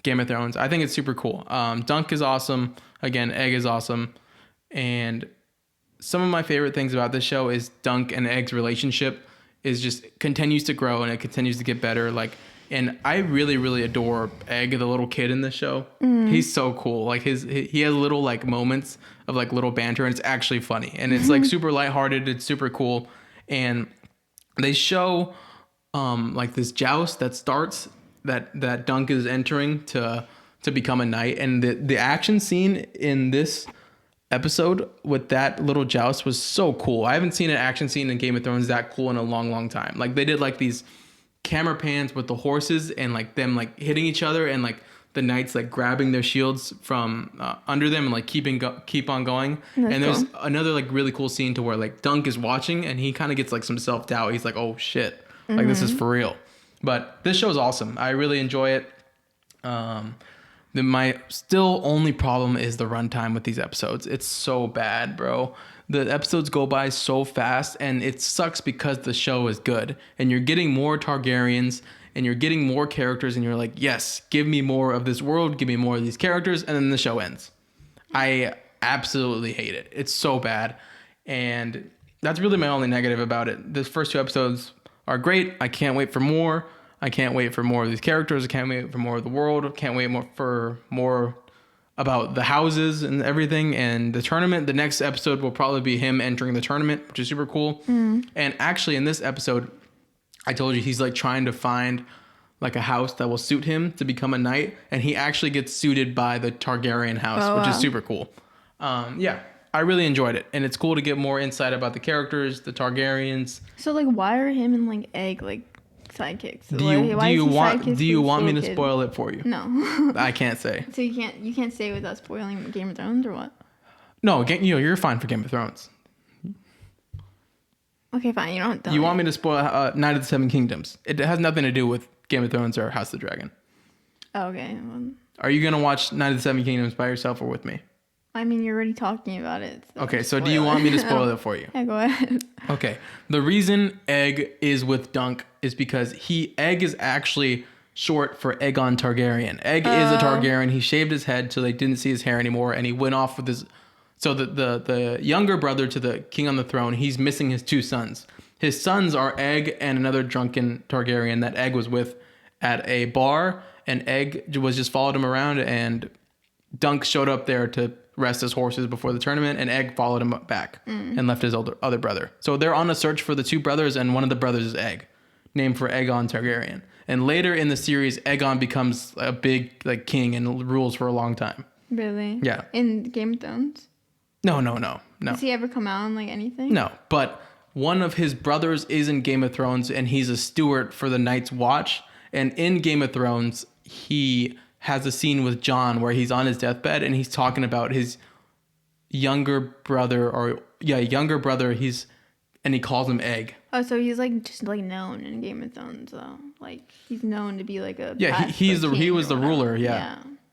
S1: Game of Thrones. I think it's super cool. Dunk is awesome. Again, Egg is awesome. And some of my favorite things about this show is Dunk and Egg's relationship is just continues to grow, and it continues to get better. And I really, really adore Egg, the little kid in this show. He's so cool. Like he has little moments of little banter, and it's actually funny, and it's super lighthearted. It's super cool, and they show this joust that starts that Dunk is entering to become a knight, and the action scene in this episode with that little joust was so cool. I haven't seen an action scene in Game of Thrones that cool in a long, long time. They did these camera pans with the horses and them hitting each other, and the knights grabbing their shields from under them and keep on going.
S2: That's
S1: and there's
S2: cool.
S1: another really cool scene to where Dunk is watching, and he kind of gets some self-doubt. He's oh shit, this is for real. But this show is awesome. I really enjoy it. My still only problem is the runtime with these episodes. It's so bad, bro. The episodes go by so fast, and it sucks because the show is good, and you're getting more Targaryens, and you're getting more characters, and you're yes, give me more of this world, give me more of these characters, and then the show ends. I absolutely hate it. It's so bad, and that's really my only negative about it. The first 2 episodes are great. I can't wait for more. I can't wait for more of these characters. I can't wait for more of the world. I can't wait for more about the houses and everything and the tournament. The next episode will probably be him entering the tournament, which is super cool. And actually in this episode, I told you he's trying to find a house that will suit him to become a knight, and he actually gets suited by the Targaryen house, which is super cool. Yeah, I really enjoyed it, and it's cool to get more insight about the characters, the Targaryens.
S2: So why are him and Egg sidekicks?
S1: Do you want me to spoil it for you?
S2: No.
S1: I can't say.
S2: So you can't say without spoiling Game of Thrones or what?
S1: No, you're fine for Game of Thrones.
S2: Okay, fine. You don't have to.
S1: You want me to spoil Night of the Seven Kingdoms? It has nothing to do with Game of Thrones or House of the Dragon.
S2: Oh, okay. Well,
S1: are you gonna watch Night of the Seven Kingdoms by yourself or with me?
S2: I mean, you're already talking about it. So
S1: okay, so do you want me to spoil it for you?
S2: Yeah, go ahead.
S1: Okay. The reason Egg is with Dunk is because Egg is actually short for Aegon Targaryen. Egg is a Targaryen. He shaved his head so they didn't see his hair anymore, and he went off with his... So the younger brother to the king on the throne, he's missing his 2 sons. His sons are Egg and another drunken Targaryen that Egg was with at a bar, and Egg was just followed him around, and Dunk showed up there to rest his horses before the tournament, and Egg followed him back and left his other brother. So they're on a search for the 2 brothers, and one of the brothers is Egg, named for Aegon Targaryen. And later in the series, Aegon becomes a big king and rules for a long time.
S2: Really?
S1: Yeah.
S2: In Game of Thrones?
S1: No.
S2: Does he ever come out on anything?
S1: No, but one of his brothers is in Game of Thrones, and he's a steward for the Night's Watch. And in Game of Thrones, he has a scene with Jon where he's on his deathbed and he's talking about his younger brother, and he calls him Egg.
S2: Oh, so he's like just like known in Game of Thrones, though. Like he's known to be like a
S1: he was the ruler.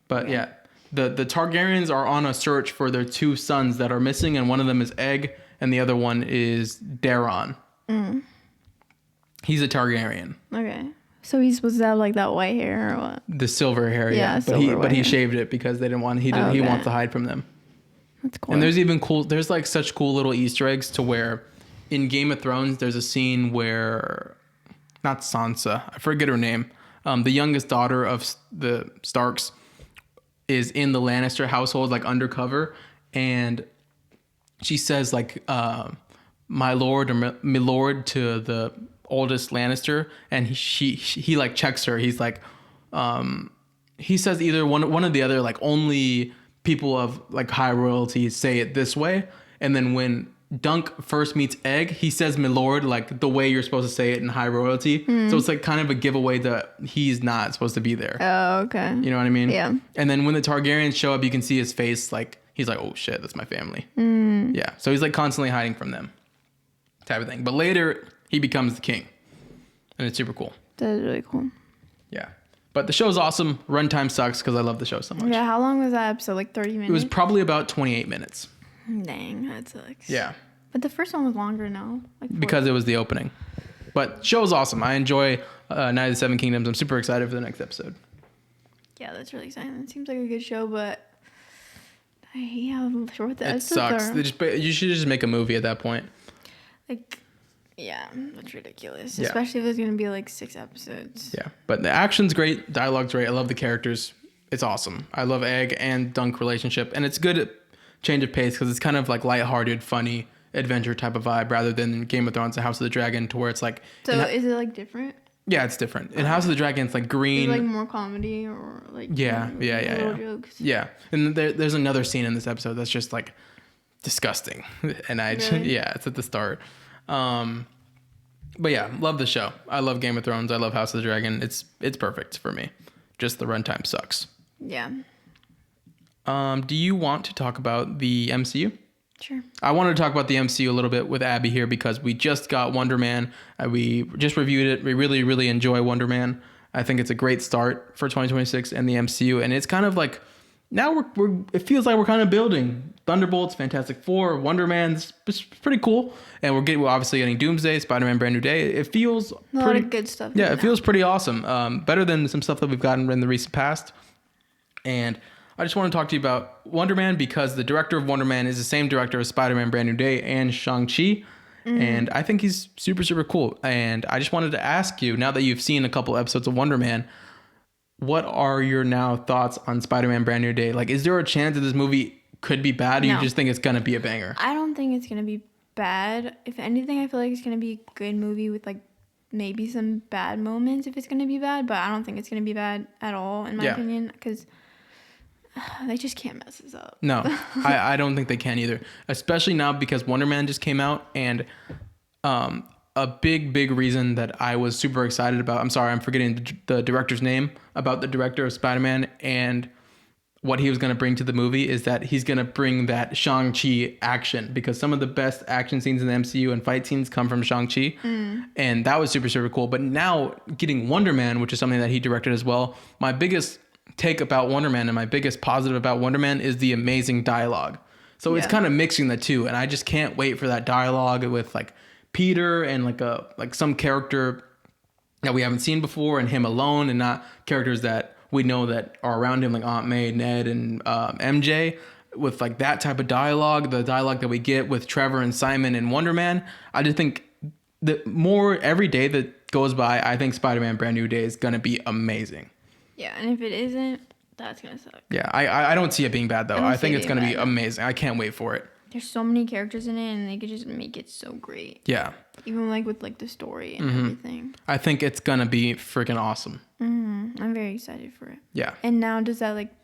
S1: But
S2: yeah.
S1: The Targaryens are on a search for their two sons that are missing, and one of them is Egg, and the other one is Daron. He's a Targaryen.
S2: Okay. So he's supposed to have like that white hair or what?
S1: The silver hair,
S2: Yeah,
S1: but he shaved it because they didn't want. He wants to hide from them.
S2: That's cool.
S1: And there's like such cool little Easter eggs to where in Game of Thrones there's a scene where, not Sansa, I forget her name, the youngest daughter of the Starks is in the Lannister household like undercover, and she says like my lord or my lord to the oldest Lannister, and he like checks her. He's like he says either one or the other, like only people of like high royalty say it this way. And then when Dunk first meets Egg, he says my lord like the way you're supposed to say it in high royalty. So it's like kind of a giveaway that he's not supposed to be there.
S2: Oh, okay.
S1: You know what I mean?
S2: Yeah.
S1: And then when the Targaryens show up, you can see his face, like he's like, oh shit, that's my family. Yeah. So he's like constantly hiding from them, type of thing. But later he becomes the king, and it's super cool.
S2: That is really cool.
S1: Yeah. But the show's awesome. Runtime sucks because I love the show so much.
S2: Yeah, how long was that episode? Like 30 minutes?
S1: It was probably about 28 minutes.
S2: Dang, that sucks.
S1: Yeah.
S2: But the first one was longer, no? Like 40.
S1: Because it was the opening. But show's awesome. I enjoy Night of the Seven Kingdoms. I'm super excited for the next episode.
S2: Yeah, that's really exciting. It seems like a good show, but I hate how short the
S1: It
S2: episodes
S1: sucks.
S2: are.
S1: You should just make a movie at that point.
S2: Like, yeah, that's ridiculous.
S1: Yeah.
S2: Especially if it's going to be like 6 episodes.
S1: Yeah. But the action's great. Dialogue's great. I love the characters. It's awesome. I love Egg and Dunk relationship. And it's good change of pace because it's kind of like lighthearted, funny adventure type of vibe rather than Game of Thrones and House of the Dragon to where it's like...
S2: So is it like different?
S1: Yeah, it's different. In House of the Dragon, it's like green...
S2: Is it like more comedy or like...
S1: Yeah.
S2: Jokes?
S1: Yeah. And there's another scene in this episode that's just like disgusting. And
S2: Really?
S1: yeah, it's at the start. But yeah, love the show. I love Game of Thrones. I love House of the Dragon. It's perfect for me. Just the runtime sucks.
S2: Yeah.
S1: Do you want to talk about the MCU?
S2: Sure.
S1: I wanted to talk about the MCU a little bit with Abby here because we just got Wonder Man. We just reviewed it. We really, really enjoy Wonder Man. I think it's a great start for 2026 and the MCU. And it's kind of like now it feels like we're kind of building Thunderbolts, Fantastic Four, Wonder Man. It's pretty cool. And we're obviously getting Doomsday, Spider-Man Brand New Day. It feels
S2: A lot of good stuff.
S1: Yeah, it feels pretty awesome. Better than some stuff that we've gotten in the recent past. And I just want to talk to you about Wonder Man because the director of Wonder Man is the same director of Spider-Man Brand New Day and Shang-Chi. And I think he's super, super cool. And I just wanted to ask you, now that you've seen a couple episodes of Wonder Man, what are your now thoughts on Spider-Man Brand New Day? Like, is there a chance that this movie could be bad or
S2: No.
S1: you just think it's going to be a banger?
S2: I don't think it's going to be bad. If anything, I feel like it's going to be a good movie with like maybe some bad moments if it's going to be bad. But I don't think it's going to be bad at all, in my opinion, because... they just can't mess this up.
S1: No, I don't think they can either. Especially now because Wonder Man just came out, and a big reason that I was super excited about. I'm sorry, I'm forgetting the director's name. About the director of Spider-Man and what he was going to bring to the movie is that he's going to bring that Shang-Chi action because some of the best action scenes in the MCU and fight scenes come from Shang-Chi, and that was super, super cool. But now getting Wonder Man, which is something that he directed as well, my biggest take about Wonder Man and my biggest positive about Wonder Man is the amazing dialogue. So it's kind of mixing the two, and I just can't wait for that dialogue with like Peter and like some character that we haven't seen before and him alone, and not characters that we know that are around him like Aunt May, Ned, and MJ, with like that type of dialogue, the dialogue that we get with Trevor and Simon and Wonder Man. I just think that more every day that goes by, I think Spider-Man Brand New Day is going to be amazing.
S2: Yeah, and if it isn't, that's going to suck.
S1: Yeah, I don't see it being bad, though. I think it's going to be
S2: bad.
S1: amazing. I can't wait for it.
S2: There's so many characters in it, and they could just make it so great.
S1: Yeah.
S2: Even like with like the story and everything.
S1: I think it's going to be freaking awesome.
S2: I'm very excited for it.
S1: Yeah.
S2: And now does that like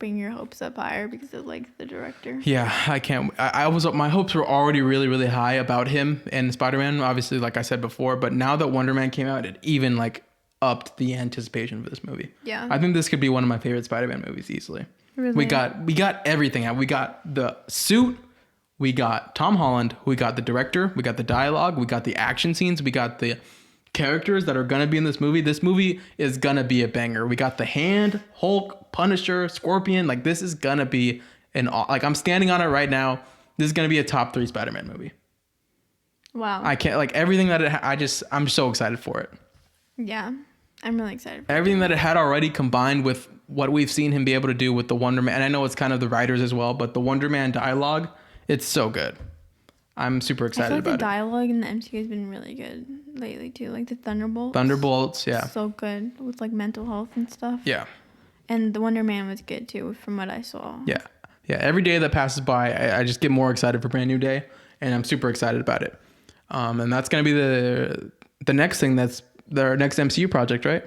S2: bring your hopes up higher because of like the director.
S1: Yeah, I can't. My hopes were already really, really high about him and Spider-Man, obviously, like I said before. But now that Wonder Man came out, it even like upped the anticipation for this movie.
S2: Yeah.
S1: I think this could be one of my favorite Spider-Man movies easily.
S2: Really?
S1: We got everything out. We got the suit. We got Tom Holland. We got the director. We got the dialogue. We got the action scenes. We got the characters that are gonna be in this movie. This movie is gonna be a banger. We got the Hand, Hulk, Punisher, Scorpion. Like this is gonna be like I'm standing on it right now. This is gonna be a top 3 Spider-Man movie.
S2: Wow.
S1: I can't like everything that I'm so excited for it.
S2: Yeah, I'm really excited.
S1: Everything that it had already combined with what we've seen him be able to do with the Wonder Man. And I know it's kind of the writers as well, but the Wonder Man dialogue, it's so good. I'm super excited
S2: I feel like
S1: about
S2: the dialogue in the MCU has been really good lately too. Like the
S1: Thunderbolts, yeah.
S2: So good with like mental health and stuff.
S1: Yeah.
S2: And the Wonder Man was good too, from what I saw.
S1: Yeah. Yeah. Every day that passes by, I just get more excited for Brand New Day, and I'm super excited about it. And that's going to be the next thing that's their next MCU project, right?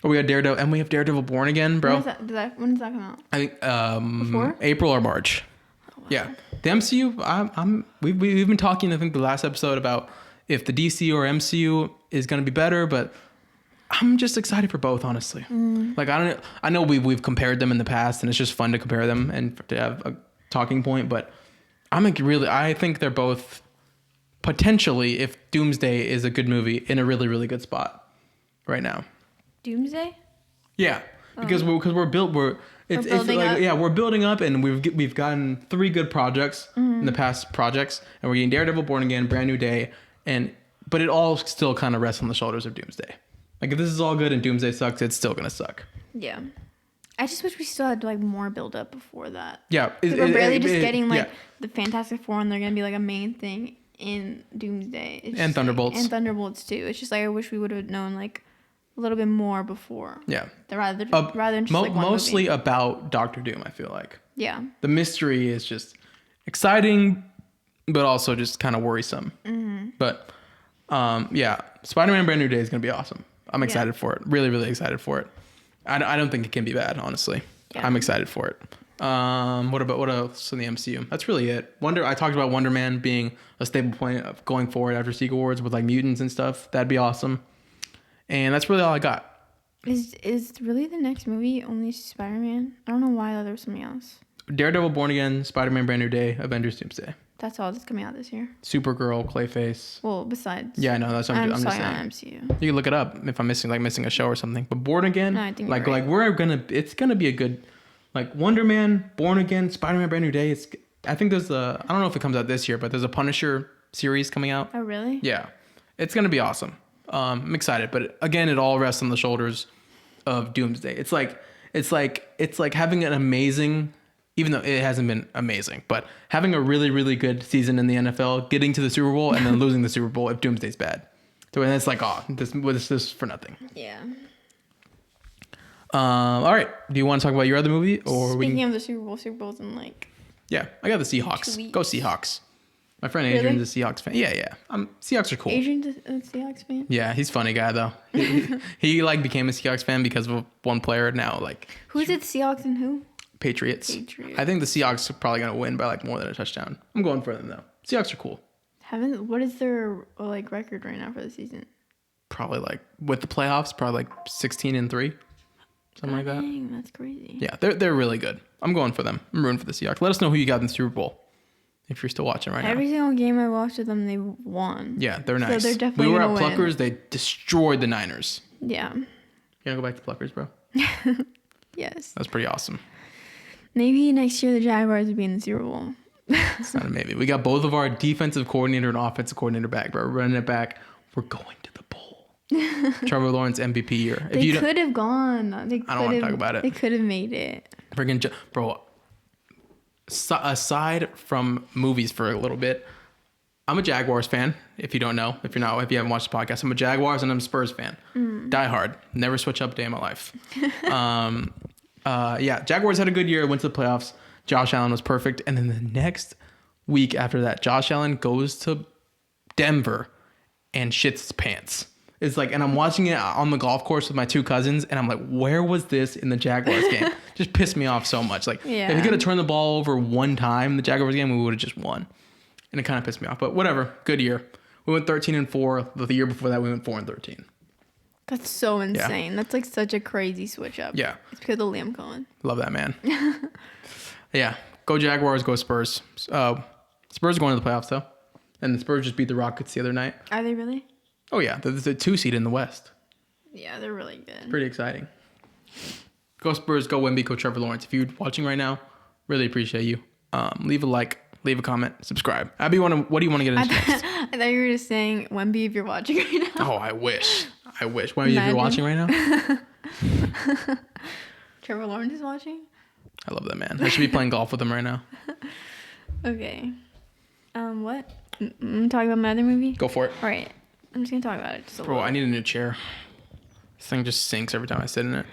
S1: Oh, we got Daredevil, and we have Daredevil Born Again, bro.
S2: When does that come out?
S1: I think
S2: Before?
S1: April or March. Oh, wow. Yeah. The MCU, we've been talking, I think, the last episode about if the DC or MCU is going to be better, but I'm just excited for both, honestly. Like I know we've compared them in the past, and it's just fun to compare them and to have a talking point. But I think they're both potentially, if Doomsday is a good movie, in a really, really good spot right now.
S2: Doomsday?
S1: Yeah, because we're building up, and we've gotten 3 good projects in the past projects, and we're getting Daredevil Born Again, Brand New Day, but it all still kind of rests on the shoulders of Doomsday. Like if this is all good and Doomsday sucks, it's still gonna suck.
S2: Yeah. I just wish we still had like more build up before that.
S1: Yeah.
S2: We're barely just getting like the Fantastic Four, and they're gonna be like a main thing in Doomsday.
S1: And Thunderbolts.
S2: And Thunderbolts too. It's just like I wish we would have known like a little bit more before.
S1: Yeah.
S2: Rather than just like one
S1: mostly
S2: movie.
S1: about Doctor Doom, I feel like.
S2: Yeah.
S1: The mystery is just exciting, but also just kind of worrisome. But yeah, Spider-Man Brand New Day is gonna be awesome. I'm excited for it. Really, really excited for it. I don't think it can be bad, honestly. Yeah. I'm excited for it. What else in the MCU? That's really it. I talked about Wonder Man being a stable point of going forward after Secret Wars with like mutants and stuff. That'd be awesome. And that's really all I got.
S2: Is really the next movie only Spider-Man? I don't know why there's something else.
S1: Daredevil Born Again, Spider-Man Brand New Day, Avengers Doomsday.
S2: That's all that's coming out this year.
S1: Supergirl, Clayface.
S2: Well, besides.
S1: Yeah, no, that's what I'm just saying.
S2: MCU.
S1: You can look it up if I'm missing a show or something. But Born Again,
S2: no, I think
S1: it's gonna be a good, like Wonder Man, Born Again, Spider-Man Brand New Day. I think I don't know if it comes out this year, but there's a Punisher series coming out.
S2: Oh really?
S1: Yeah, it's gonna be awesome. I'm excited, but again, it all rests on the shoulders of Doomsday. It's like having an amazing, even though it hasn't been amazing, but having a really, really good season in the NFL, getting to the Super Bowl, and then losing the Super Bowl if Doomsday's bad. So then it's like, this is for nothing.
S2: Yeah.
S1: All right. Do you want to talk about your other movie, or
S2: speaking of the Super Bowl's in like?
S1: Yeah, I got the Seahawks. Go Seahawks. My friend Adrian's a Seahawks fan. Yeah. Seahawks are cool.
S2: Adrian's a Seahawks fan?
S1: Yeah, he's a funny guy though. He like became a Seahawks fan because of one player now. Like
S2: who's it? Seahawks and who?
S1: Patriots. I think the Seahawks are probably gonna win by like more than a touchdown. I'm going for them though. Seahawks are cool.
S2: What is their like record right now for the season?
S1: Probably like with the playoffs, probably like 16-3, something like that.
S2: Dang, that's crazy.
S1: Yeah, they're really good. I'm going for them. I'm rooting for the Seahawks. Let us know who you got in the Super Bowl. If you're still watching right now.
S2: Every single game I watched with them, they won.
S1: Yeah, they're nice.
S2: So they're definitely
S1: we were
S2: gonna
S1: at Pluckers. They destroyed the Niners.
S2: Yeah.
S1: You gonna go back to Pluckers, bro?
S2: Yes.
S1: That's pretty awesome.
S2: Maybe next year the Jaguars will be in the Super Bowl.
S1: It's not a maybe. We got both of our defensive coordinator and offensive coordinator back, bro. We're running it back. We're going to the bowl. Trevor Lawrence MVP year.
S2: They could have gone. I don't
S1: want to talk about it.
S2: They could have made it.
S1: Freaking bro. Aside from movies for a little bit, I'm a Jaguars fan. If you don't know, if you haven't watched the podcast, I'm a Jaguars and I'm a Spurs fan. Die hard. Never switch up a day in my life. Yeah, Jaguars had a good year. Went to the playoffs. Josh Allen was perfect. And then the next week after that, Josh Allen goes to Denver and shits his pants. It's like, and I'm watching it on the golf course with my two cousins, and I'm like, where was this in the Jaguars game? Just pissed me off so much. Like, if he could have turned the ball over one time, the Jaguars game, we would have just won. And it kind of pissed me off. But whatever, good year. We went 13-4. The year before that, we went 4-13.
S2: That's so insane. Yeah. That's like such a crazy switch up.
S1: Yeah.
S2: It's because of Liam Cohen.
S1: Love that man. Yeah. Go Jaguars, go Spurs. Spurs are going to the playoffs, though. And the Spurs just beat the Rockets the other night.
S2: Are they really?
S1: Oh, yeah. They're the 2 seed in the West.
S2: Yeah, they're really good.
S1: It's pretty exciting. Go Spurs, go Wemby, go Trevor Lawrence. If you're watching right now, really appreciate you. Leave a like, leave a comment, subscribe. Abby, what do you want to get into next?
S2: I thought you were just saying Wemby if you're watching right now.
S1: Oh, I wish. Wemby, if you're watching right now.
S2: Trevor Lawrence is watching?
S1: I love that man. I should be playing golf with him right now.
S2: Okay. What? I'm talking about my other movie?
S1: Go for it.
S2: All right. I'm just going to talk about it.
S1: Bro, I need a new chair. This thing just sinks every time I sit in it.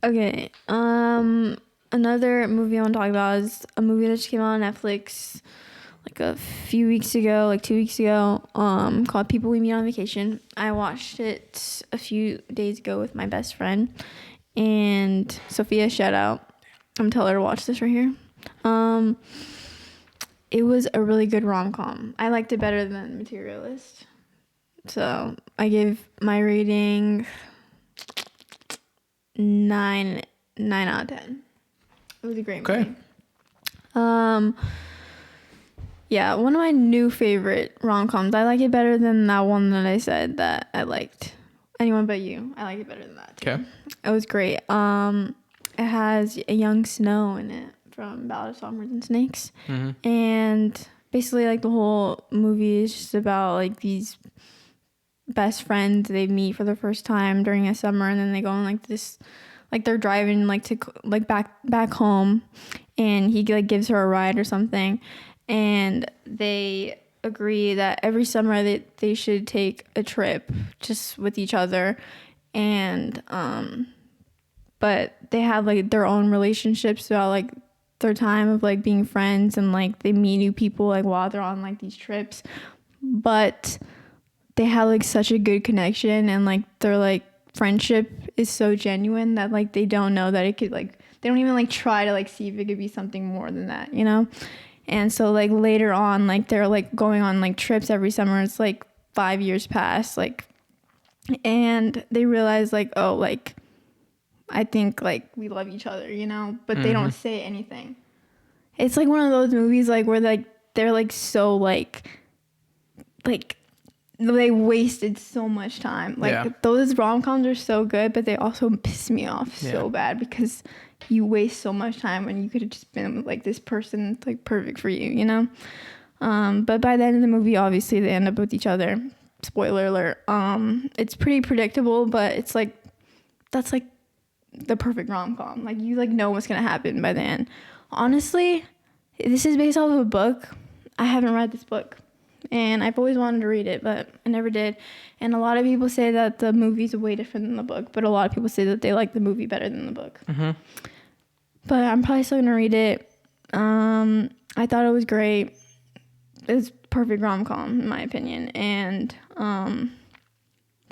S2: Okay. Another movie I want to talk about is a movie that just came out on Netflix like a few weeks ago, like 2 weeks ago, called People We Meet on Vacation. I watched it a few days ago with my best friend. And Sophia, shout out. I'm going to tell her to watch this right here. It was a really good rom-com. I liked it better than Materialist. So I give my rating 9 out of 10. It was a great movie. Okay. Yeah, one of my new favorite rom-coms. I like it better than that one that I said that I liked. Anyone But You. I like it better than that too. Okay. It was great. It has a young Snow in it from Ballad of Songbirds and Snakes. Mm-hmm. And basically like the whole movie is just about like these best friends they meet for the first time during a summer, and then they go on like this, like they're driving like to like back home, and he like gives her a ride or something, and they agree that every summer they should take a trip just with each other, and but they have like their own relationships throughout like their time of like being friends, and like they meet new people like while they're on like these trips, but they have like such a good connection, and like their like friendship is so genuine that like they don't know that it could like, they don't even like try to like see if it could be something more than that, you know? And so like later on, like they're like going on like trips every summer. It's like 5 years past, like, and they realize like, oh, like I think like we love each other, you know, but they don't say anything. It's like one of those movies like where like they're like so like they wasted so much time. Like those rom-coms are so good, but they also piss me off so bad because you waste so much time when you could have just been with like this person that's like perfect for you, you know? But by the end of the movie, obviously they end up with each other. Spoiler alert. It's pretty predictable, but it's like, that's like the perfect rom-com. Like you like know what's gonna happen by the end. Honestly, this is based off of a book. I haven't read this book. And I've always wanted to read it, but I never did. And a lot of people say that the movie's way different than the book, but a lot of people say that they like the movie better than the book. Mm-hmm. But I'm probably still gonna read it. I thought it was great. It's perfect rom-com in my opinion, and the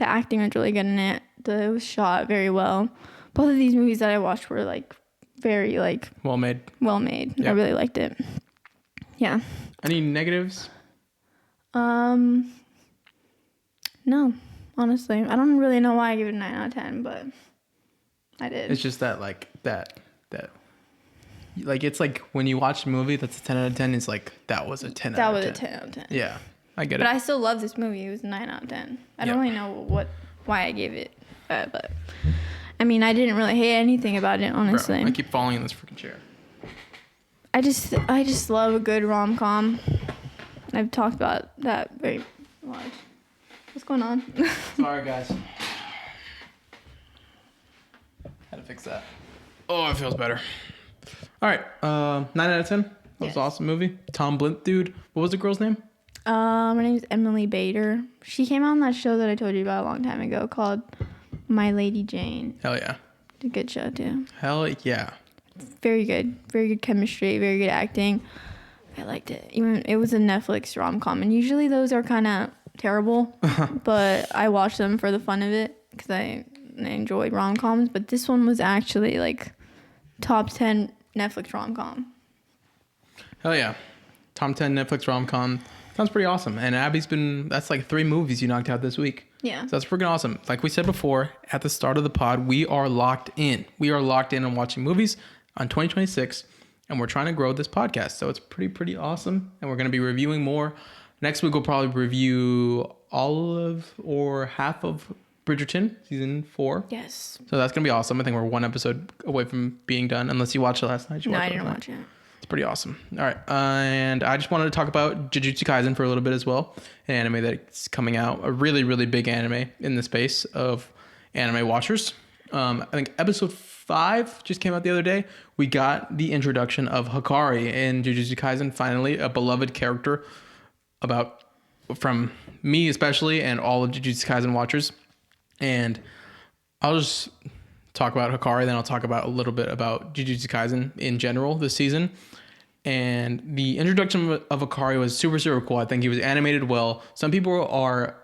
S2: acting was really good in it. It was shot very well. Both of these movies that I watched were like very like well made. Yep. I really liked it. Yeah.
S1: Any negatives?
S2: No, honestly, I don't really know why I give it a 9 out of 10, but I did.
S1: It's just that like that like it's like when you watch a movie that's a 10 out of 10, it's like that was a 10 out of 10. That was a 10 out of 10. Yeah, I get it.
S2: But I still love this movie. It was a 9 out of 10. I don't really know why I gave it, but I mean, I didn't really hate anything about it, honestly.
S1: Bro, I keep falling in this freaking chair.
S2: I just love a good rom-com. I've talked about that very much. What's going on?
S1: Sorry, guys. Had to fix that. Oh, it feels better. All right, 9 out of 10. That was an awesome movie. Tom Blyth, dude. What was the girl's name?
S2: Her name is Emily Bader. She came on that show that I told you about a long time ago called My Lady Jane.
S1: Hell yeah.
S2: It's a good show too.
S1: Hell yeah.
S2: Very good. Very good chemistry. Very good acting. I liked it. Even it was a Netflix rom-com, and usually those are kind of terrible, but I watched them for the fun of it because I enjoy rom-coms. But this one was actually like top 10 Netflix rom-com.
S1: Hell yeah. Top 10 Netflix rom-com. Sounds pretty awesome. And Abby's that's like 3 movies you knocked out this week.
S2: Yeah.
S1: So that's freaking awesome. Like we said before, at the start of the pod, we are locked in. We are locked in on watching movies on 2026, and we're trying to grow this podcast. So it's pretty awesome. And we're going to be reviewing more. Next week, we'll probably review all of or half of Bridgerton, season 4.
S2: Yes.
S1: So that's going to be awesome. I think we're 1 episode away from being done, unless you watched it last night.
S2: No, I didn't watch it.
S1: It's pretty awesome. All right. And I just wanted to talk about Jujutsu Kaisen for a little bit as well. An anime that's coming out. A really, really big anime in the space of anime watchers. I think episode 5 just came out the other day. We got the introduction of Hikari in Jujutsu Kaisen. Finally, a beloved character from me especially and all of Jujutsu Kaisen watchers. And I'll just talk about Hikari, then I'll talk about a little bit about Jujutsu Kaisen in general this season. And the introduction of Hikari was super cool. I think he was animated well. Some people are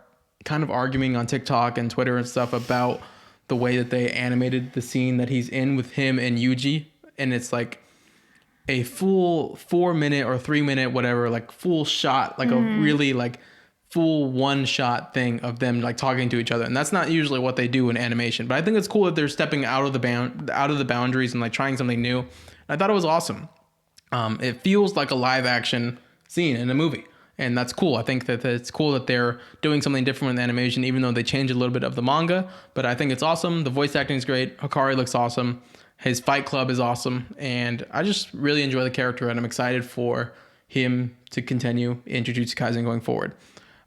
S1: kind of arguing on TikTok and Twitter and stuff about the way that they animated the scene that he's in with him and Yuji. And it's like a full 4-minute or 3-minute, whatever, like full shot, like a really like full one-shot thing of them like talking to each other. And that's not usually what they do in animation. But I think it's cool that they're stepping out of the boundaries and like trying something new. And I thought it was awesome. It feels like a live action scene in a movie. And that's cool. I think that it's cool that they're doing something different with animation, even though they change a little bit of the manga. But I think it's awesome. The voice acting is great. Hikari looks awesome. His fight club is awesome. And I just really enjoy the character, and I'm excited for him to continue in Jujutsu Kaisen going forward.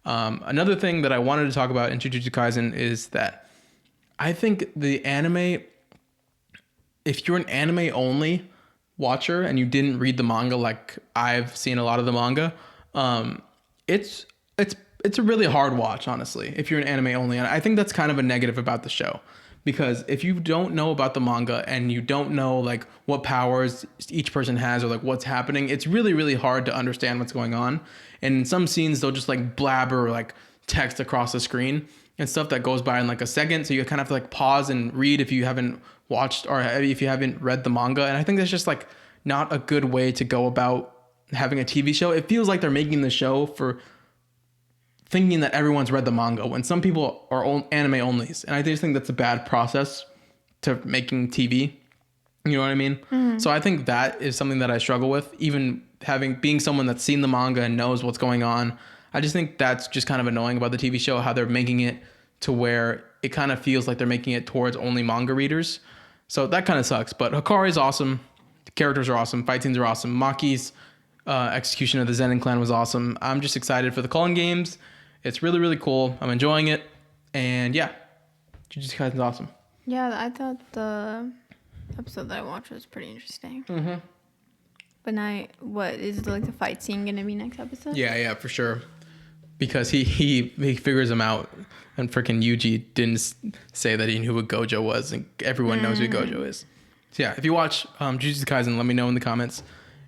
S1: Another thing that I wanted to talk about in Jujutsu Kaisen is that I think the anime, if you're an anime only watcher and you didn't read the manga, like I've seen a lot of the manga, it's a really hard watch, honestly, if you're an anime only. And I think that's kind of a negative about the show, because if you don't know about the manga and you don't know like what powers each person has or like what's happening, it's really hard to understand what's going on. And in some scenes, they'll just like blabber like text across the screen and stuff that goes by in like a second. So you kind of have to like pause and read if you haven't watched or if you haven't read the manga. And I think that's just like not a good way to go about having a TV show. It feels like they're making the show for thinking that everyone's read the manga when some people are anime onlys. And I just think that's a bad process to making TV. You know what I mean? Mm-hmm. So I think that is something that I struggle with, even being someone that's seen the manga and knows what's going on. I just think that's just kind of annoying about the TV show, how they're making it to where it kind of feels like they're making it towards only manga readers. So that kind of sucks. But Hikari is awesome. The characters are awesome. Fight scenes are awesome. Maki's execution of the Zenin clan was awesome. I'm just excited for the Cullen games. It's really cool. I'm enjoying it. And yeah, Jujutsu Kaisen's awesome.
S2: Yeah, I thought the episode that I watched was pretty interesting. Mm-hmm. But now, what is like the fight scene gonna be next episode?
S1: Yeah, for sure. Because he figures him out, and freaking Yuji didn't say that he knew what Gojo was, and everyone knows who Gojo is. So yeah, if you watch Jujutsu Kaisen, let me know in the comments.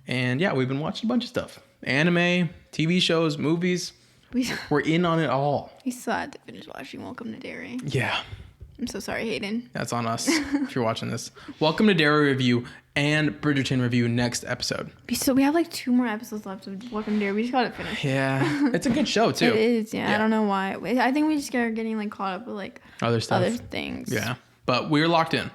S1: And yeah, we've been watching a bunch of stuff: anime, TV shows, movies. We're in on it all.
S2: We still had to finish watching Welcome to Derry.
S1: Yeah.
S2: I'm so sorry, Hayden.
S1: That's on us if you're watching this. Welcome to Derry review and Bridgerton review next episode.
S2: So we have like 2 more episodes left of Welcome to Derry. We just got to finish.
S1: Yeah. It's a good show too.
S2: It is, yeah. I don't know why. I think we just are getting like caught up with like
S1: other stuff.
S2: Other things.
S1: Yeah. But we're locked in.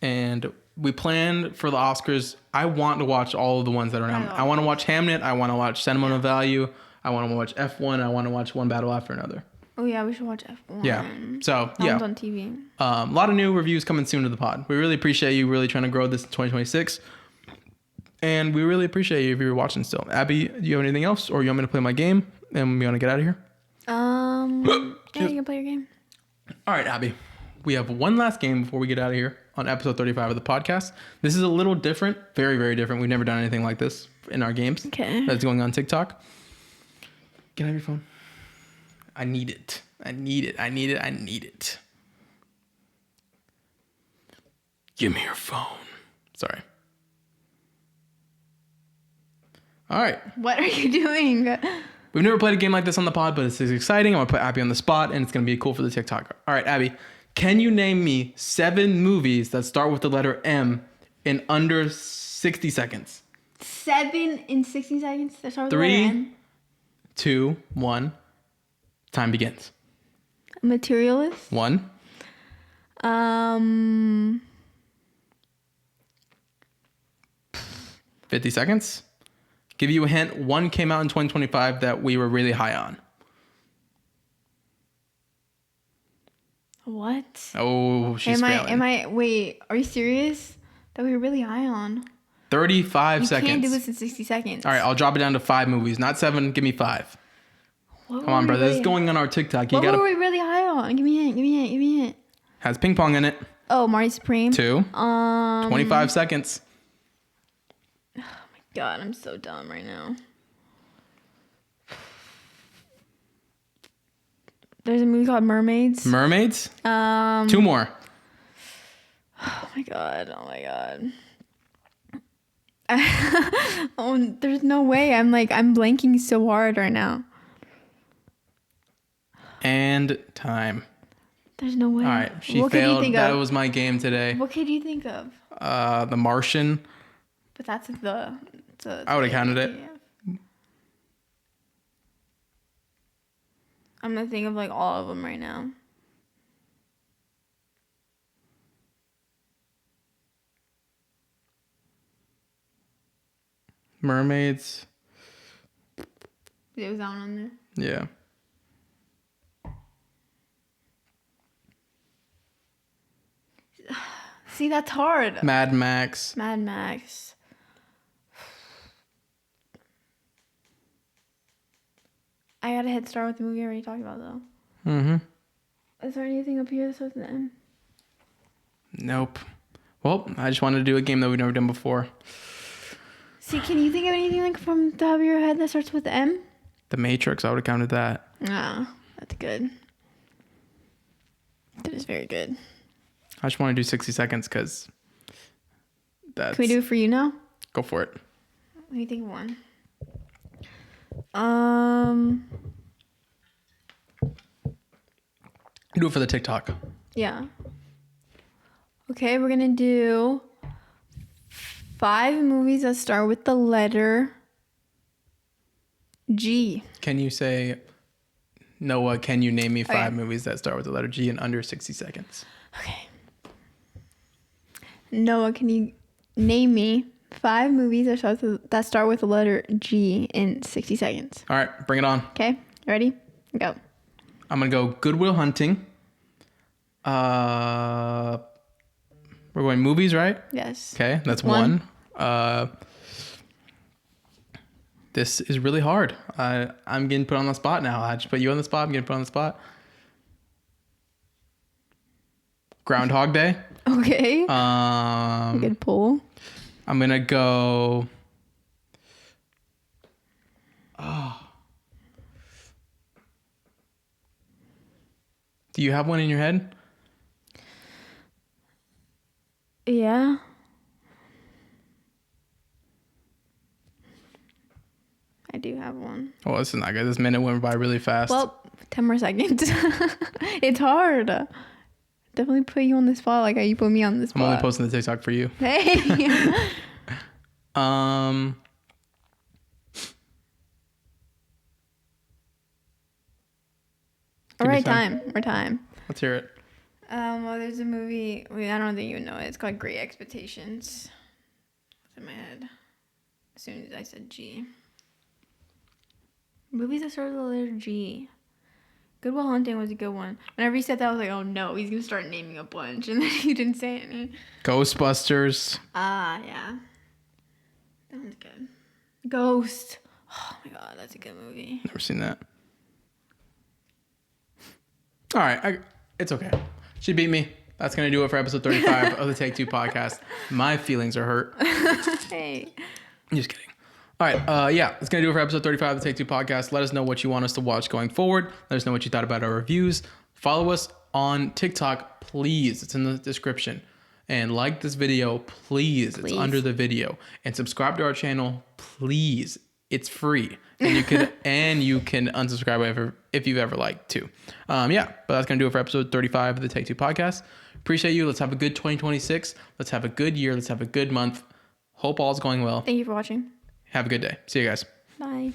S1: And we planned for the Oscars. I want to watch all of the ones that are now. I want to watch Hamnet. I want to watch Sentimental Value. I want to watch F1. I want to watch One Battle After Another.
S2: Oh, yeah, we should watch F1.
S1: Yeah. So,
S2: that one's on TV.
S1: A lot of new reviews coming soon to the pod. We really appreciate you really trying to grow this in 2026. And we really appreciate you if you're watching still. Abby, do you have anything else? Or you want me to play my game? And we want to get out of here?
S2: Yeah, you can play your game.
S1: All right, Abby. We have one last game before we get out of here on episode 35 of the podcast. This is a little different. Very different. We've never done anything like this in our games.
S2: Okay.
S1: That's going on TikTok. Get out of your phone. I need it. Give me your phone. Sorry. All right.
S2: What are you doing?
S1: We've never played a game like this on the pod, but it's exciting. I'm going to put Abby on the spot, and it's going to be cool for the TikTok. All right, Abby, can you name me 7 movies that start with the letter M in under 60 seconds?
S2: 7 in 60 seconds? That's all
S1: 3, 2, 1. Time begins.
S2: Materialist?
S1: 1. 50 seconds. Give you a hint. 1 came out in 2025 that we were really high on.
S2: What?
S1: Oh, she's failing.
S2: Wait, are you serious? That we were really high on.
S1: 35 seconds.
S2: You can't do this in 60 seconds.
S1: All right, I'll drop it down to 5 movies. Not 7. Give me 5. Come on, brother. This is going on our TikTok.
S2: What were we really high on? Give me a hint.
S1: Has ping pong in it.
S2: Oh, Marty Supreme.
S1: 2. 25 seconds.
S2: Oh my god, I'm so dumb right now. There's a movie called Mermaids.
S1: Mermaids? 2 more.
S2: Oh my god. Oh, there's no way. I'm blanking so hard right now.
S1: And time.
S2: There's no way.
S1: All right, she
S2: what
S1: failed.
S2: Could you think
S1: That
S2: of?
S1: was my game today.
S2: What could you think of?
S1: The Martian.
S2: But that's
S1: I would have counted it.
S2: Yeah. I'm gonna think of all of them right now.
S1: Mermaids.
S2: There was that one on there.
S1: Yeah.
S2: See, that's hard.
S1: Mad Max.
S2: Mad Max. I got a head start with the movie I already talked about, though.
S1: Mm-hmm.
S2: Is there anything up here that starts with an M?
S1: Nope. Well, I just wanted to do a game that we've never done before.
S2: See, can you think of anything from the top of your head that starts with M?
S1: The Matrix, I would have counted that.
S2: Ah, that's good. That is very good.
S1: I just want to do 60 seconds because that's...
S2: Can we do it for you now?
S1: Go for it.
S2: Let me think of one.
S1: Do it for the TikTok.
S2: Yeah. Okay, we're gonna do 5 movies that start with the letter G.
S1: Can you say, Noah, can you name me 5
S2: Okay.
S1: movies that start with the letter G in under 60 seconds?
S2: Okay. Noah, can you name me 5 movies that start with the letter G in 60 seconds?
S1: All right, bring it on.
S2: Okay, ready? Go.
S1: I'm going to go Good Will Hunting. We're going movies, right?
S2: Yes.
S1: Okay, that's one. This is really hard. I'm getting put on the spot now. I just put you on the spot. I'm getting put on the spot. Groundhog Day.
S2: Okay. Good pull.
S1: I'm gonna go. Oh. Do you have one in your head?
S2: Yeah. I do have one.
S1: Oh, this is not good. This minute went by really fast.
S2: Well, 10 more seconds. It's hard. Definitely put you on the spot like how you put me on the spot.
S1: I'm only posting the TikTok for you.
S2: Hey.
S1: All
S2: right, time. We're time.
S1: Let's hear it.
S2: Well, there's a movie. I don't think you know it. It's called Great Expectations. It's in my head. As soon as I said G. Movies that start with the letter G. Good Will Hunting was a good one. Whenever you said that, I was like, oh no, he's going to start naming a bunch. And then you didn't say any.
S1: Ghostbusters.
S2: Ah, yeah. That one's good. Ghost. Oh my god, that's a good movie.
S1: Never seen that. All right, it's okay. She beat me. That's going to do it for episode 35 of the Take Two podcast. My feelings are hurt.
S2: Hey.
S1: I'm just kidding. All right, yeah, that's going to do it for episode 35 of the Take Two podcast. Let us know what you want us to watch going forward. Let us know what you thought about our reviews. Follow us on TikTok, please. It's in the description. And like this video, please. It's under the video. And subscribe to our channel, please. It's free, and you can unsubscribe if you've ever liked to. Yeah, but that's gonna do it for episode 35 of the Take Two podcast. Appreciate you. Let's have a good 2026. Let's have a good year. Let's have a good month. Hope all's going well.
S2: Thank you for watching.
S1: Have a good day. See you guys.
S2: Bye.